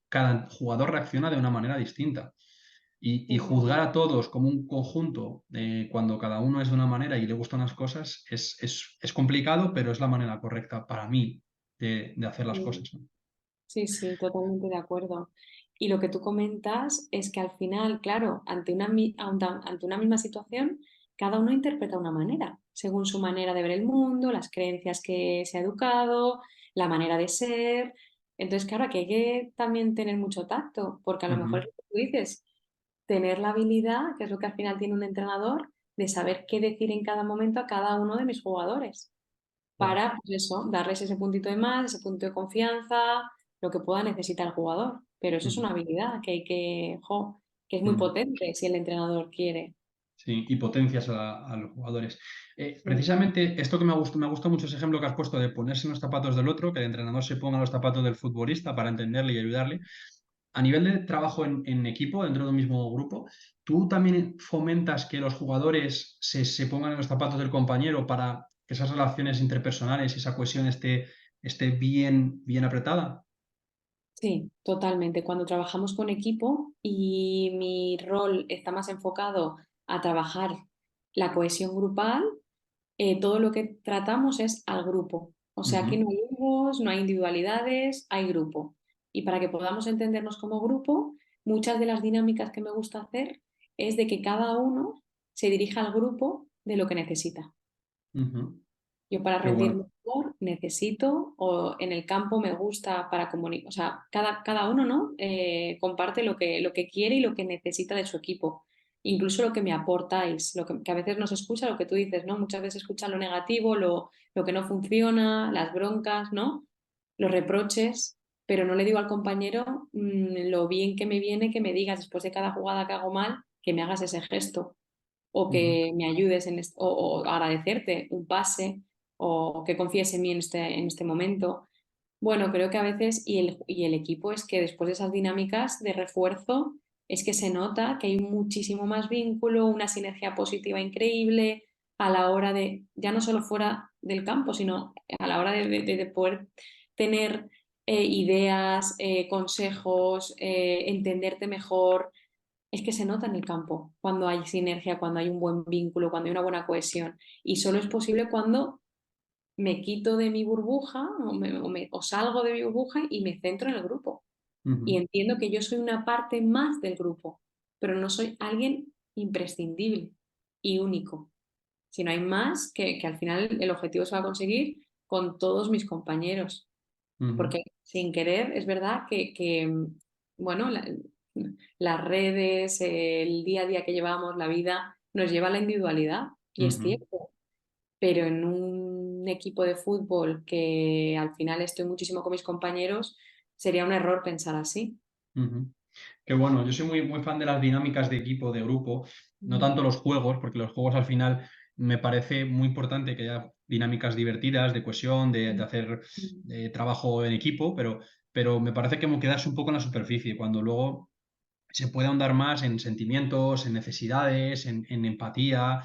cada jugador reacciona de una manera distinta. Y juzgar a todos como un conjunto cuando cada uno es de una manera y le gustan unas cosas es complicado, pero es la manera correcta para mí de hacer las Sí, cosas, ¿no? sí, sí, totalmente de acuerdo. Y lo que tú comentas es que al final, claro, ante una misma situación, cada uno interpreta una manera, según su manera de ver el mundo, las creencias que se ha educado, la manera de ser. Entonces, claro, aquí hay que también tener mucho tacto, porque a lo mejor Ujú, es lo que tú dices, tener la habilidad, que es lo que al final tiene un entrenador, de saber qué decir en cada momento a cada uno de mis jugadores claro. para, pues eso, darles ese puntito de más, ese punto de confianza, lo que pueda necesitar el jugador. Pero eso es Ujú, una habilidad que hay que es muy ujú. potente si el entrenador quiere. Sí, y potencias a los jugadores. Sí, Precisamente esto que me gusta mucho ese ejemplo que has puesto de ponerse en los zapatos del otro, que el entrenador se ponga en los zapatos del futbolista para entenderle y ayudarle. A nivel de trabajo en equipo, dentro de un mismo grupo, ¿tú también fomentas que los jugadores se pongan en los zapatos del compañero para que esas relaciones interpersonales y esa cohesión esté bien apretada? sí, totalmente. Cuando trabajamos con equipo y mi rol está más enfocado a trabajar la cohesión grupal, todo lo que tratamos es al grupo. O sea, aquí Ujú, no hay egos, no hay individualidades, hay grupo. Y para que podamos entendernos como grupo, muchas de las dinámicas que me gusta hacer es de que cada uno se dirija al grupo de lo que necesita. ujú. Yo para Qué rendir bueno. mejor necesito, o en el campo me gusta para comunicar, o sea, cada uno, ¿no? Comparte lo que quiere y lo que necesita de su equipo. Incluso lo que me aportáis, que a veces no se escucha, lo que tú dices, ¿no? Muchas veces escuchan lo negativo, lo que no funciona, las broncas, ¿no? Los reproches, pero no le digo al compañero lo bien que me viene que me digas después de cada jugada que hago mal, que me hagas ese gesto o Ujú, que me ayudes o agradecerte un pase o que confíes en mí en este momento. Bueno, creo que a veces, y el equipo es que después de esas dinámicas de refuerzo, es que se nota que hay muchísimo más vínculo, una sinergia positiva increíble a la hora de, ya no solo fuera del campo, sino a la hora de poder tener ideas, consejos, entenderte mejor, es que se nota en el campo cuando hay sinergia, cuando hay un buen vínculo, cuando hay una buena cohesión. Y solo es posible cuando me quito de mi burbuja o salgo de mi burbuja y me centro en el grupo. Y ujú, entiendo que yo soy una parte más del grupo, pero no soy alguien imprescindible y único, sino hay más que al final el objetivo se va a conseguir con todos mis compañeros. ujú, Porque sin querer, es verdad bueno, las redes, el día a día que llevamos, la vida, nos lleva a la individualidad, y es ujú, cierto, pero en un equipo de fútbol que al final estoy muchísimo con mis compañeros, sería un error pensar así. ujú. Qué bueno, yo soy muy fan de las dinámicas de equipo, de grupo, no Mm, tanto los juegos, porque los juegos al final me parece muy importante que haya dinámicas divertidas, de cohesión, de hacer trabajo en equipo, pero me parece que como quedarse un poco en la superficie, cuando luego se puede ahondar más en sentimientos, en necesidades, en empatía,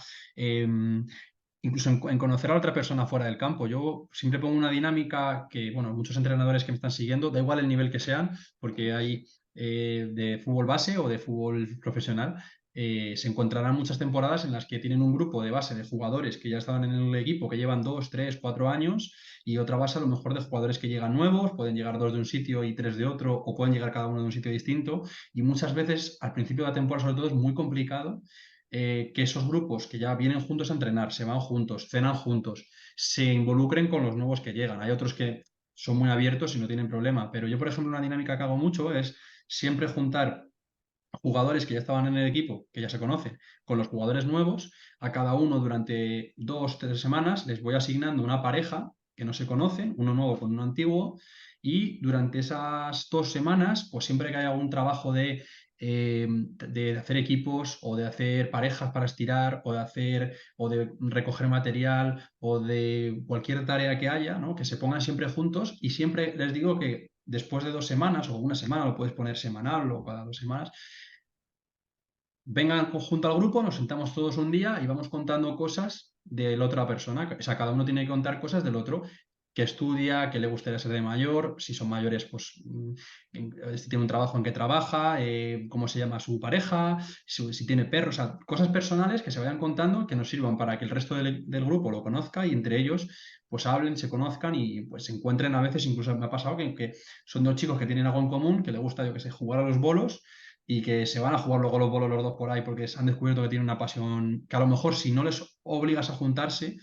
incluso en conocer a la otra persona fuera del campo. Yo siempre pongo una dinámica que, bueno, muchos entrenadores que me están siguiendo, da igual el nivel que sean, porque hay de fútbol base o de fútbol profesional, se encontrarán muchas temporadas en las que tienen un grupo de base de jugadores que ya estaban en el equipo, que llevan 2, 3, 4 años, y otra base a lo mejor de jugadores que llegan nuevos, pueden llegar 2 de un sitio y 3 de otro, o pueden llegar cada uno de un sitio distinto, y muchas veces al principio de la temporada sobre todo es muy complicado que esos grupos que ya vienen juntos a entrenar, se van juntos, cenan juntos, se involucren con los nuevos que llegan. Hay otros que son muy abiertos y no tienen problema, pero yo, por ejemplo, una dinámica que hago mucho es siempre juntar jugadores que ya estaban en el equipo, que ya se conocen, con los jugadores nuevos. A cada uno durante 2, 3 semanas les voy asignando una pareja que no se conocen, uno nuevo con uno antiguo, y durante esas 2 semanas, pues siempre que haya algún trabajo de hacer equipos o de hacer parejas para estirar o de recoger material o de cualquier tarea que haya, ¿no? Que se pongan siempre juntos, y siempre les digo que después de 2 semanas o una semana, lo puedes poner semanal o cada 2 semanas, vengan junto al grupo, nos sentamos todos un día y vamos contando cosas de la otra persona. O sea, cada uno tiene que contar cosas del otro, que estudia, que le gustaría ser de mayor, si son mayores, pues si tiene un trabajo en que trabaja, cómo se llama su pareja, si tiene perros, o sea, cosas personales que se vayan contando, que nos sirvan para que el resto del grupo lo conozca, y entre ellos pues hablen, se conozcan y pues se encuentren a veces. Incluso me ha pasado que son 2 chicos que tienen algo en común, que les gusta, yo que sé, jugar a los bolos, y que se van a jugar luego los bolos los dos por ahí porque han descubierto que tienen una pasión que a lo mejor si no les obligas a juntarse,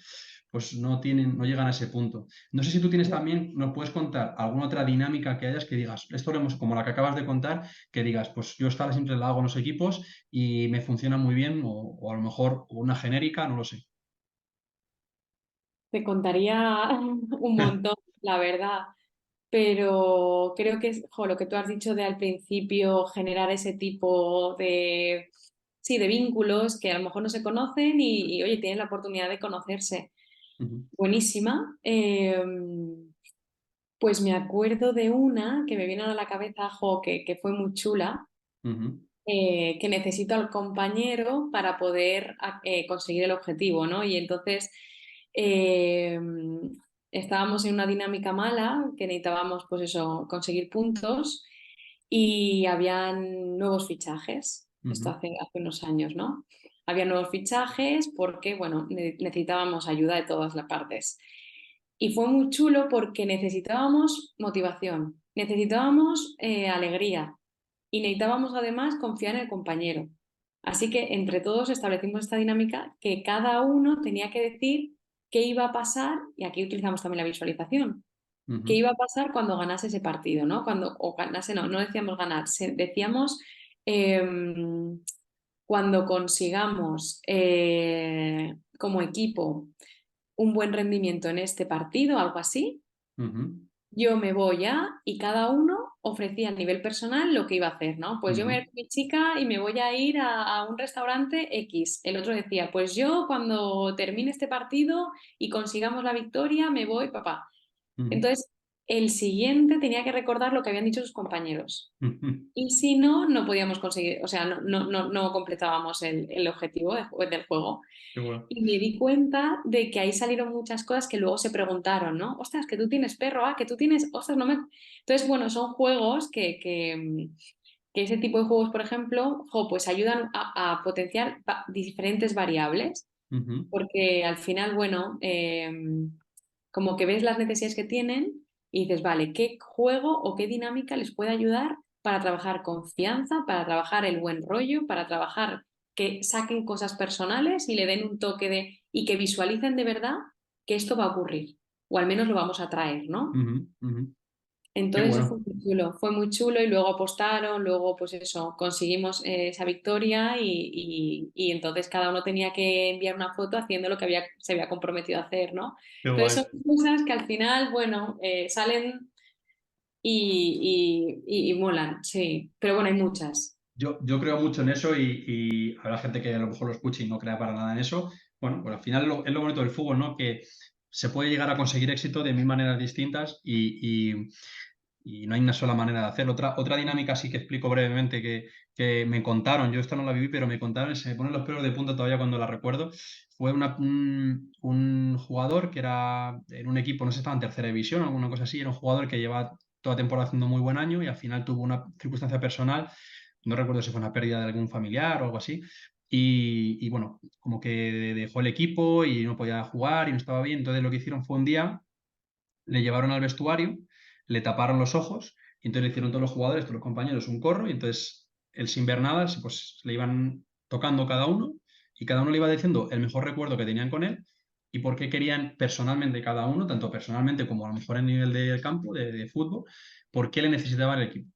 pues no llegan a ese punto. No sé si tú tienes también, nos puedes contar alguna otra dinámica que hayas que digas, esto lo hemos, como la que acabas de contar, que digas, pues yo esta siempre la hago en los equipos y me funciona muy bien, o a lo mejor una genérica, no lo sé. Te contaría un montón, la verdad, pero creo que es lo que tú has dicho de al principio generar ese tipo de, sí, de vínculos que a lo mejor no se conocen oye, tienen la oportunidad de conocerse. Ujú, Buenísima. Pues me acuerdo de una que me vino a la cabeza, que fue muy chula, ujú, que necesito al compañero para poder conseguir el objetivo, ¿no? Y entonces eh, estábamos en una dinámica mala que necesitábamos, pues eso, conseguir puntos y habían nuevos fichajes. Esto ujú, hace unos años, ¿no? Había nuevos fichajes porque, bueno, necesitábamos ayuda de todas las partes. Y fue muy chulo porque necesitábamos motivación, necesitábamos alegría y necesitábamos además confiar en el compañero. Así que entre todos establecimos esta dinámica que cada uno tenía que decir qué iba a pasar, y aquí utilizamos también la visualización, qué ujú, iba a pasar cuando ganase ese partido, ¿no? O ganase, no, no decíamos ganar, decíamos em, cuando consigamos como equipo un buen rendimiento en este partido, algo así, ujú, yo me voy y cada uno ofrecía a nivel personal lo que iba a hacer, ¿no? Pues yo me ujú, voy con mi chica y me voy a ir a un restaurante X. El otro decía, pues yo cuando termine este partido y consigamos la victoria, me voy, papá. ujú, Entonces, el siguiente tenía que recordar lo que habían dicho sus compañeros. ujú. Y si no, no podíamos conseguir, o sea, no completábamos el objetivo del juego. Qué bueno. Y me di cuenta de que ahí salieron muchas cosas que luego se preguntaron, ¿no? Ostras, que tú tienes perro, que tú tienes, ostras, no me... Entonces, bueno, son juegos que ese tipo de juegos, por ejemplo, pues ayudan a potenciar diferentes variables, Ujú, porque al final, bueno, como que ves las necesidades que tienen y dices, vale, ¿qué juego o qué dinámica les puede ayudar para trabajar confianza, para trabajar el buen rollo, para trabajar que saquen cosas personales y le den un toque y que visualicen de verdad que esto va a ocurrir, o al menos lo vamos a traer, ¿no? ujú, ujú. Qué Entonces eso bueno. fue muy chulo y luego apostaron, luego pues eso, conseguimos esa victoria y entonces cada uno tenía que enviar una foto haciendo lo que se había comprometido a hacer, ¿no? Qué Entonces guay. son cosas que al final, bueno, salen y molan, sí, pero bueno, hay muchas. Yo creo mucho en eso, y habrá gente que a lo mejor lo escuche y no crea para nada en eso. Bueno, pues al final es lo bonito del fútbol, ¿no? Que se puede llegar a conseguir éxito de mil maneras distintas y no hay una sola manera de hacerlo. Otra dinámica sí que explico brevemente que me contaron, yo esto no la viví, pero me contaron y se me ponen los pelos de punta todavía cuando la recuerdo. Fue un jugador que era en un equipo, no sé, estaba en tercera división o alguna cosa así, era un jugador que lleva toda temporada haciendo muy buen año y al final tuvo una circunstancia personal, no recuerdo si fue una pérdida de algún familiar o algo así. Y bueno, como que dejó el equipo y no podía jugar y no estaba bien. Entonces lo que hicieron fue un día le llevaron al vestuario, le taparon los ojos y entonces le hicieron todos los jugadores, todos los compañeros un corro y entonces él sin ver nada, pues le iban tocando cada uno y cada uno le iba diciendo el mejor recuerdo que tenían con él y por qué querían personalmente cada uno, tanto personalmente como a lo mejor en nivel de campo, de fútbol, por qué le necesitaba el equipo.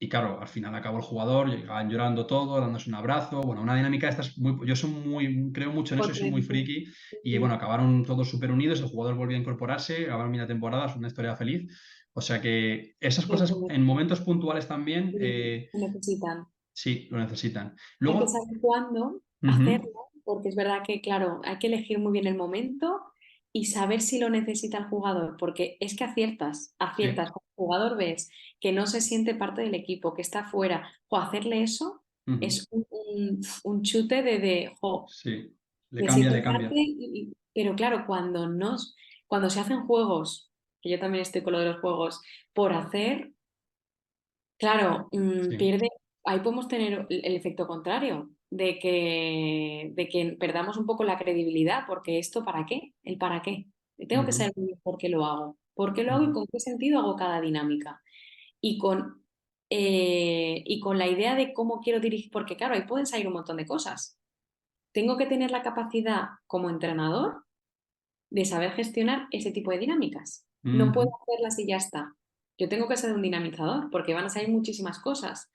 Y claro, al final acabó el jugador, llegaban llorando todo, dándose un abrazo. Bueno, una dinámica de estas muy. Yo soy muy, creo mucho en eso y soy muy Potente. friki. Y Ujú. bueno, acabaron todos súper unidos, el jugador volvió a incorporarse, acabaron bien la temporada, es una historia feliz. O sea que esas Qué cosas bueno. en momentos puntuales también, Sí, se necesitan. sí, lo necesitan. Hay que Luego, saber cuándo ujú, hacerlo, porque es verdad que, claro, hay que elegir muy bien el momento y saber si lo necesita el jugador, porque es que sí, aciertas, como jugador ves que no se siente parte del equipo, que está fuera, o hacerle eso ujú, es un chute de sí, me le siento parte, cambia. pero claro, cuando se hacen juegos, que yo también estoy con lo de los juegos, por hacer. Claro, Sí, ahí podemos tener el efecto contrario, de que perdamos un poco la credibilidad, porque esto ¿para qué? ¿El para qué? Tengo que ujú, saber muy bien por qué lo hago. ¿Por qué lo hago y ujú, con qué sentido hago cada dinámica? Y con la idea de cómo quiero dirigir, porque claro, ahí pueden salir un montón de cosas. Tengo que tener la capacidad como entrenador de saber gestionar ese tipo de dinámicas. No puedo ujú. hacerlas y ya está. Yo tengo que ser un dinamizador porque van a salir muchísimas cosas.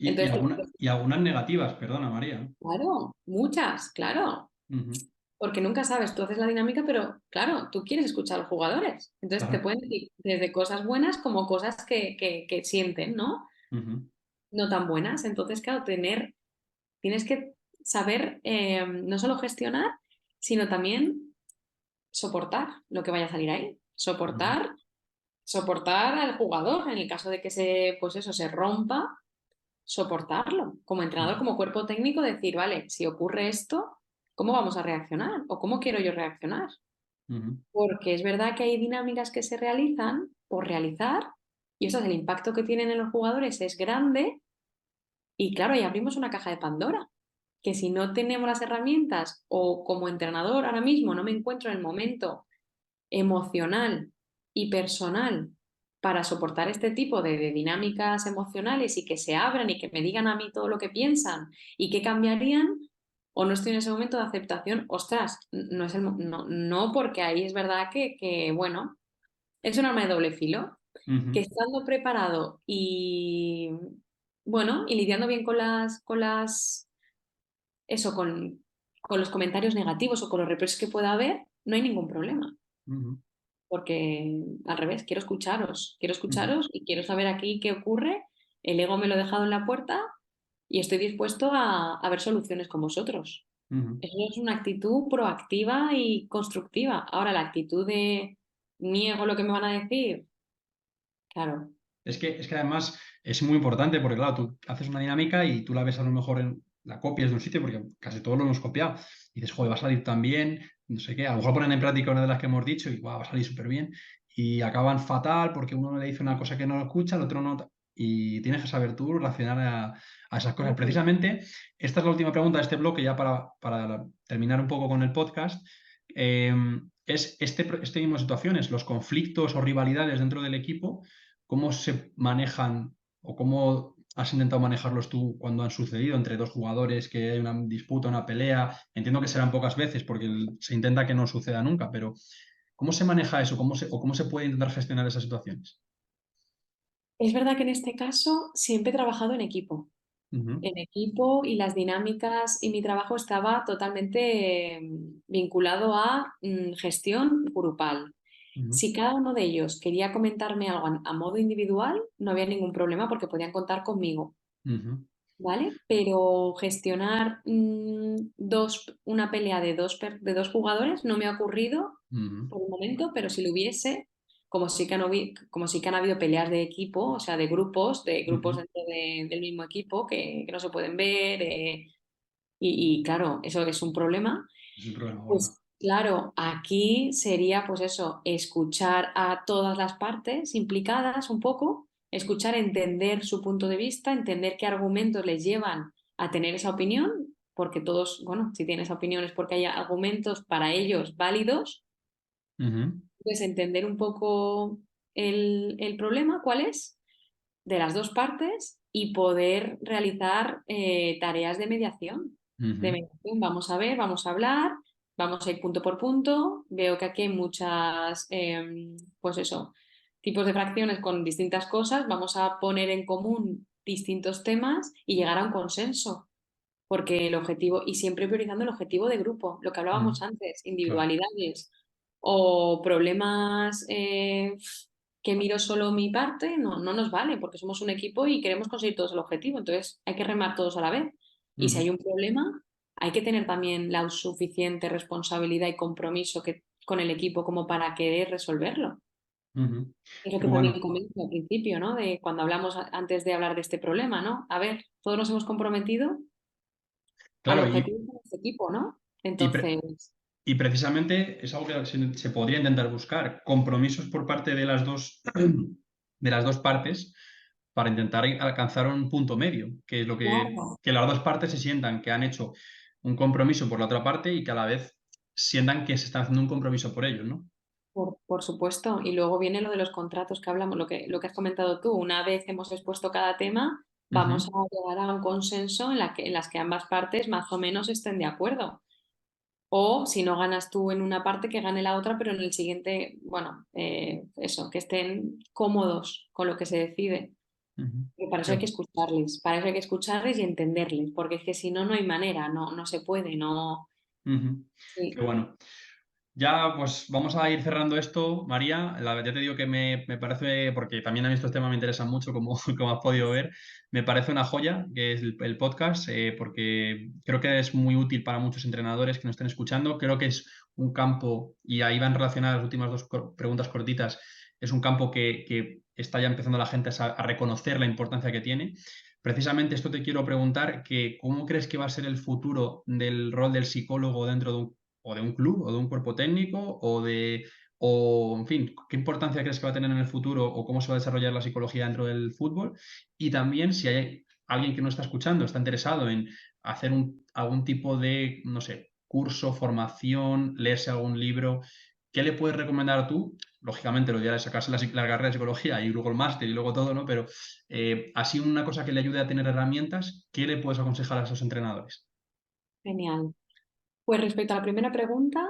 Entonces, Y algunas negativas, perdona María. claro, muchas, claro, Ujú, porque nunca sabes, tú haces la dinámica, pero claro, tú quieres escuchar a los jugadores. Entonces te claro. pueden decir desde cosas buenas como cosas que sienten, ¿no? Ujú, No tan buenas. Entonces, claro, tienes que saber no solo gestionar, sino también soportar lo que vaya a salir ahí. ujú, Soportar al jugador en el caso de que pues eso, se rompa, soportarlo. Como entrenador, ujú, como cuerpo técnico, decir, vale, si ocurre esto, ¿cómo vamos a reaccionar? ¿O cómo quiero yo reaccionar? ujú. Porque es verdad que hay dinámicas que se realizan por realizar y eso es el impacto que tienen en los jugadores es grande y claro, ahí abrimos una caja de Pandora, que si no tenemos las herramientas o como entrenador ahora mismo no me encuentro en el momento emocional y personal para soportar este tipo de dinámicas emocionales y que se abran y que me digan a mí todo lo que piensan y qué cambiarían, o no estoy en ese momento de aceptación, ostras, no es no, porque ahí es verdad bueno, es un arma de doble filo, que Ujú, estando preparado y bueno, y lidiando bien eso, con los comentarios negativos o con los reproches que pueda haber, no hay ningún problema ujú, porque al revés, quiero ujú, escucharos y quiero saber aquí qué ocurre. El ego me lo he dejado en la puerta y estoy dispuesto a ver soluciones con vosotros. ujú. Eso es una actitud proactiva y constructiva. Ahora, la actitud de niego lo que me van a decir, claro. Es que además es muy importante porque, claro, tú haces una dinámica y tú la ves a lo mejor la copias de un sitio, porque casi todos lo hemos copiado. Y dices, joder, va a salir tan bien, no sé qué. A lo mejor ponen en práctica una de las que hemos dicho y "Guau, va a salir súper bien". Y acaban fatal porque uno le dice una cosa que no lo escucha, el otro no. Y tienes que saber tú reaccionar a esas cosas. Precisamente, esta es la última pregunta de este bloque, ya para terminar un poco con el podcast. Eh, es este mismo situaciones, los conflictos o rivalidades dentro del equipo. ¿Cómo se manejan o cómo has intentado manejarlos tú cuando han sucedido entre dos jugadores, que hay una disputa, una pelea? Entiendo que serán pocas veces porque se intenta que no suceda nunca, pero ¿cómo se maneja eso? ¿Cómo se puede intentar gestionar esas situaciones? Es verdad que en este caso siempre he trabajado Ujú, en equipo y las dinámicas y mi trabajo estaba totalmente vinculado a gestión grupal. ujú, Si cada uno de ellos quería comentarme algo a modo individual, no había ningún problema porque podían contar conmigo, ujú, ¿vale? Pero gestionar una pelea de dos jugadores no me ha ocurrido por el momento, pero si lo hubiese, como sí que han habido peleas de equipo, o sea, de grupos Ujú. dentro del mismo equipo que no se pueden ver, y claro, eso es un problema. Es un problema gordo. Pues claro, aquí sería pues eso, escuchar a todas las partes implicadas un poco, escuchar, entender su punto de vista, entender qué argumentos les llevan a tener esa opinión, porque todos, bueno, si tienen esa opinión es porque hay argumentos para ellos válidos. Ujú, Pues entender un poco el problema, cuál es, de las dos partes y poder realizar tareas de mediación. De ujú, mediación, vamos a ver, vamos a hablar, vamos a ir punto por punto. Veo que aquí hay muchas, pues eso, tipos de fracciones con distintas cosas. Vamos a poner en común distintos temas y llegar a un consenso. Porque el objetivo, y siempre priorizando el objetivo de grupo, lo que ujú. hablábamos antes, Claro. individualidades o problemas que miro solo mi parte, no nos vale, porque somos un equipo y queremos conseguir todos el objetivo, entonces hay que remar todos a la vez. Y si Ujú, hay un problema, hay que tener también la suficiente responsabilidad y compromiso con el equipo como para querer resolverlo. ujú. Es lo Qué que también bueno. comenté al principio, ¿no? De cuando hablamos antes de hablar de este problema, ¿no? A ver, todos nos hemos comprometido al Claro, objetivo de este equipo, ¿no? y, pre- Entonces, y precisamente es algo que se podría intentar buscar, compromisos por parte de las dos, de las dos partes para intentar alcanzar un punto medio, que es lo claro. que las dos partes se sientan que han hecho un compromiso por la otra parte y que a la vez sientan que se están haciendo un compromiso por ellos, ¿no? Por supuesto. Y luego viene lo de los contratos que hablamos, lo que has comentado tú. Una vez hemos expuesto cada tema, vamos a Ujú, llegar a un consenso en las que ambas partes más o menos estén de acuerdo. O si no ganas tú en una parte, que gane la otra, pero en el siguiente, bueno, eso, que estén cómodos con lo que se decide. ujú. Y para eso hay que escucharles, para eso hay que escucharles y entenderles, porque es que si no, no hay manera, no se puede, no. Ujú. Qué Sí, bueno. Ya, pues vamos a ir cerrando esto, María. Ya te digo que me parece, porque también a mí estos temas me interesan mucho, como, como has podido ver, me parece una joya que es el podcast, porque creo que es muy útil para muchos entrenadores que nos estén escuchando. Creo que es un campo, y ahí van relacionadas las últimas dos preguntas cortitas, es un campo que está ya empezando la gente a reconocer la importancia que tiene. Precisamente esto te quiero preguntar, que ¿cómo crees que va a ser el futuro del rol del psicólogo dentro de un club o de un cuerpo técnico o en fin, qué importancia crees que va a tener en el futuro o cómo se va a desarrollar la psicología dentro del fútbol? Y también si hay alguien que no está escuchando, está interesado en hacer algún tipo de, no sé, curso, formación, leerse algún libro, ¿qué le puedes recomendar tú? Lógicamente lo ideal es sacarse la carrera de psicología y luego el máster y luego todo, ¿no? Pero así una cosa que le ayude a tener herramientas, ¿qué le puedes aconsejar a esos entrenadores? genial. Pues respecto a la primera pregunta,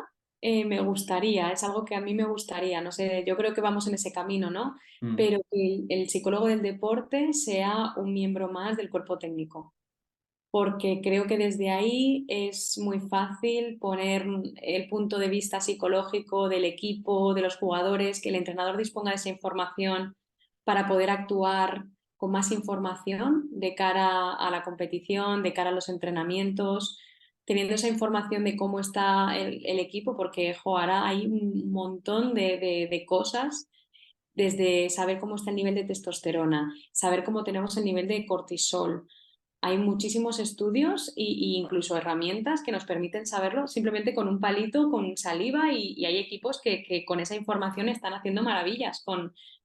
me gustaría, es algo que a mí me gustaría, no sé, yo creo que vamos en ese camino, ¿no? Mm, Pero que el psicólogo del deporte sea un miembro más del cuerpo técnico, porque creo que desde ahí es muy fácil poner el punto de vista psicológico del equipo, de los jugadores, que el entrenador disponga de esa información para poder actuar con más información de cara a la competición, de cara a los entrenamientos, teniendo esa información de cómo está el equipo, porque jo, ahora hay un montón de cosas, desde saber cómo está el nivel de testosterona, saber cómo tenemos el nivel de cortisol. Hay muchísimos estudios y incluso herramientas que nos permiten saberlo simplemente con un palito, con saliva, y hay equipos que con esa información están haciendo maravillas,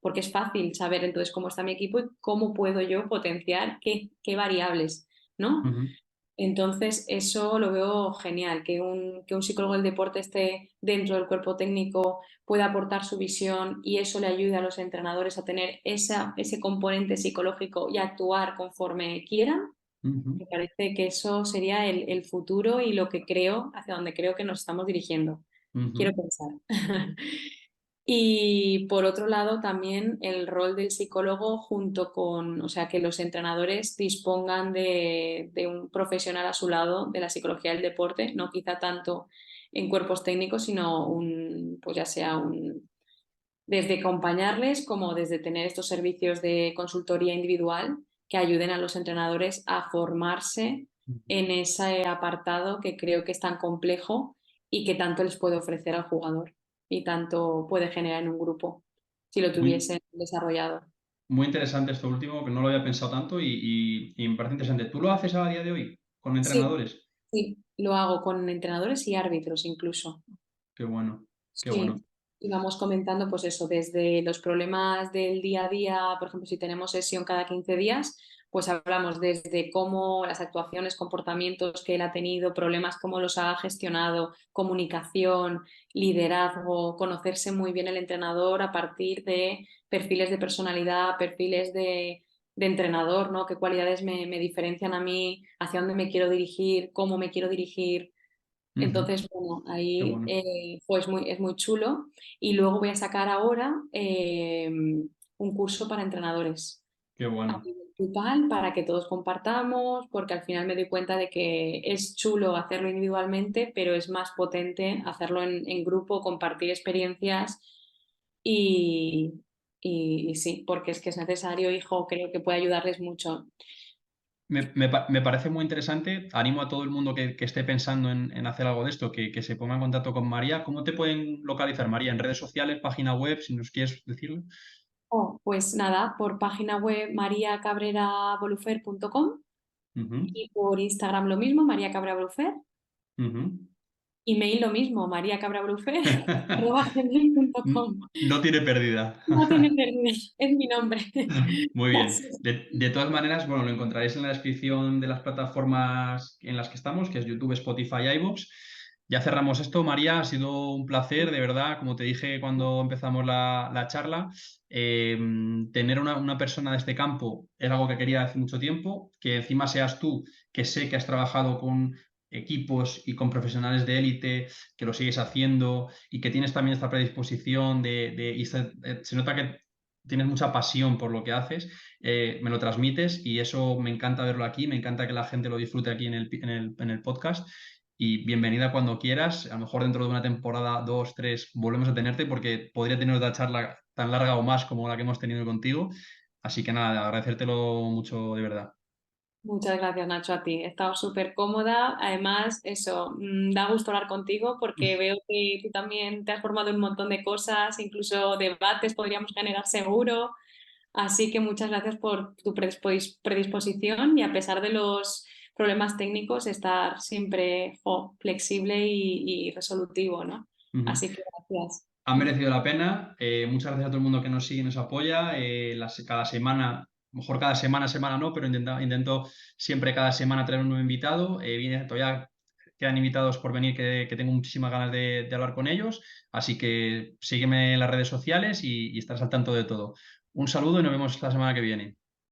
porque es fácil saber entonces cómo está mi equipo y cómo puedo yo potenciar qué variables, ¿no? ujú, Entonces, eso lo veo genial, que un psicólogo del deporte esté dentro del cuerpo técnico, pueda aportar su visión y eso le ayude a los entrenadores a tener ese componente psicológico y actuar conforme quieran. ujú, Me parece que eso sería el futuro y lo que creo, hacia donde creo que nos estamos dirigiendo. Quiero ujú. pensar. Y por otro lado, también el rol del psicólogo junto con, o sea, que los entrenadores dispongan de un profesional a su lado de la psicología del deporte, no quizá tanto en cuerpos técnicos, sino pues ya sea desde acompañarles como desde tener estos servicios de consultoría individual que ayuden a los entrenadores a formarse en ese apartado que creo que es tan complejo y que tanto les puede ofrecer al jugador. y tanto puede generar en un grupo si lo Muy, tuviesen desarrollado. muy interesante esto último, que no lo había pensado tanto y me parece interesante. ¿Tú lo haces a día de hoy con Sí, entrenadores? sí, lo hago con entrenadores y árbitros incluso. Qué bueno, qué bueno. Sí, y vamos comentando pues eso, desde los problemas del día a día, por ejemplo, si tenemos sesión cada 15 días, pues hablamos desde cómo las actuaciones, comportamientos que él ha tenido, problemas, cómo los ha gestionado, comunicación, liderazgo, conocerse muy bien el entrenador a partir de perfiles de personalidad, perfiles de entrenador, ¿no? ¿Qué cualidades me diferencian a mí, hacia dónde me quiero dirigir, cómo me quiero dirigir? Ujú, Entonces, bueno, qué ahí bueno, pues es muy chulo. Y luego voy a sacar ahora un curso para entrenadores qué a bueno. nivel grupal para que todos compartamos, porque al final me doy cuenta de que es chulo hacerlo individualmente, pero es más potente hacerlo en grupo, compartir experiencias y, y sí, porque es que es necesario, hijo, creo que puede ayudarles mucho. Me parece muy interesante. Animo a todo el mundo que esté pensando en hacer algo de esto, que se ponga en contacto con María. ¿Cómo te pueden localizar, María? ¿En redes sociales, página web, si nos quieres decirlo? Oh, pues nada, por página web mariacabreravolufer.com Ujú, y por Instagram lo mismo, María Cabra Brufer. ujú. Email lo mismo, mariacabrabrufer@gmail.com. No tiene pérdida. No tiene término, es mi nombre. Muy bien. Así es. De todas maneras, bueno, lo encontraréis en la descripción de las plataformas en las que estamos, que es YouTube, Spotify, iVoox. Ya cerramos esto, María. Ha sido un placer, de verdad. Como te dije cuando empezamos la charla, eh, tener una persona de este campo es algo que quería hace mucho tiempo. Que encima seas tú, que sé que has trabajado con equipos y con profesionales de élite, que lo sigues haciendo y que tienes también esta predisposición y se nota que tienes mucha pasión por lo que haces, me lo transmites y eso me encanta verlo aquí, me encanta que la gente lo disfrute aquí en el podcast y bienvenida cuando quieras, a lo mejor dentro de una temporada, dos, tres, volvemos a tenerte porque podría tener otra charla tan larga o más como la que hemos tenido contigo, así que nada, agradecértelo mucho de verdad. Muchas gracias, Nacho, a ti. He estado súper cómoda. Además, eso, da gusto hablar contigo porque veo que tú también te has formado en un montón de cosas, incluso debates podríamos generar seguro. Así que muchas gracias por tu predisposición y a pesar de los problemas técnicos, estar siempre flexible y resolutivo, ¿no? Ujú. Así que gracias. Ha merecido la pena. Muchas gracias a todo el mundo que nos sigue y nos apoya. Cada semana, a lo mejor cada semana no, pero intento siempre cada semana traer un nuevo invitado. Todavía quedan invitados por venir que tengo muchísimas ganas de hablar con ellos. Así que sígueme en las redes sociales y estarás al tanto de todo. Un saludo y nos vemos la semana que viene.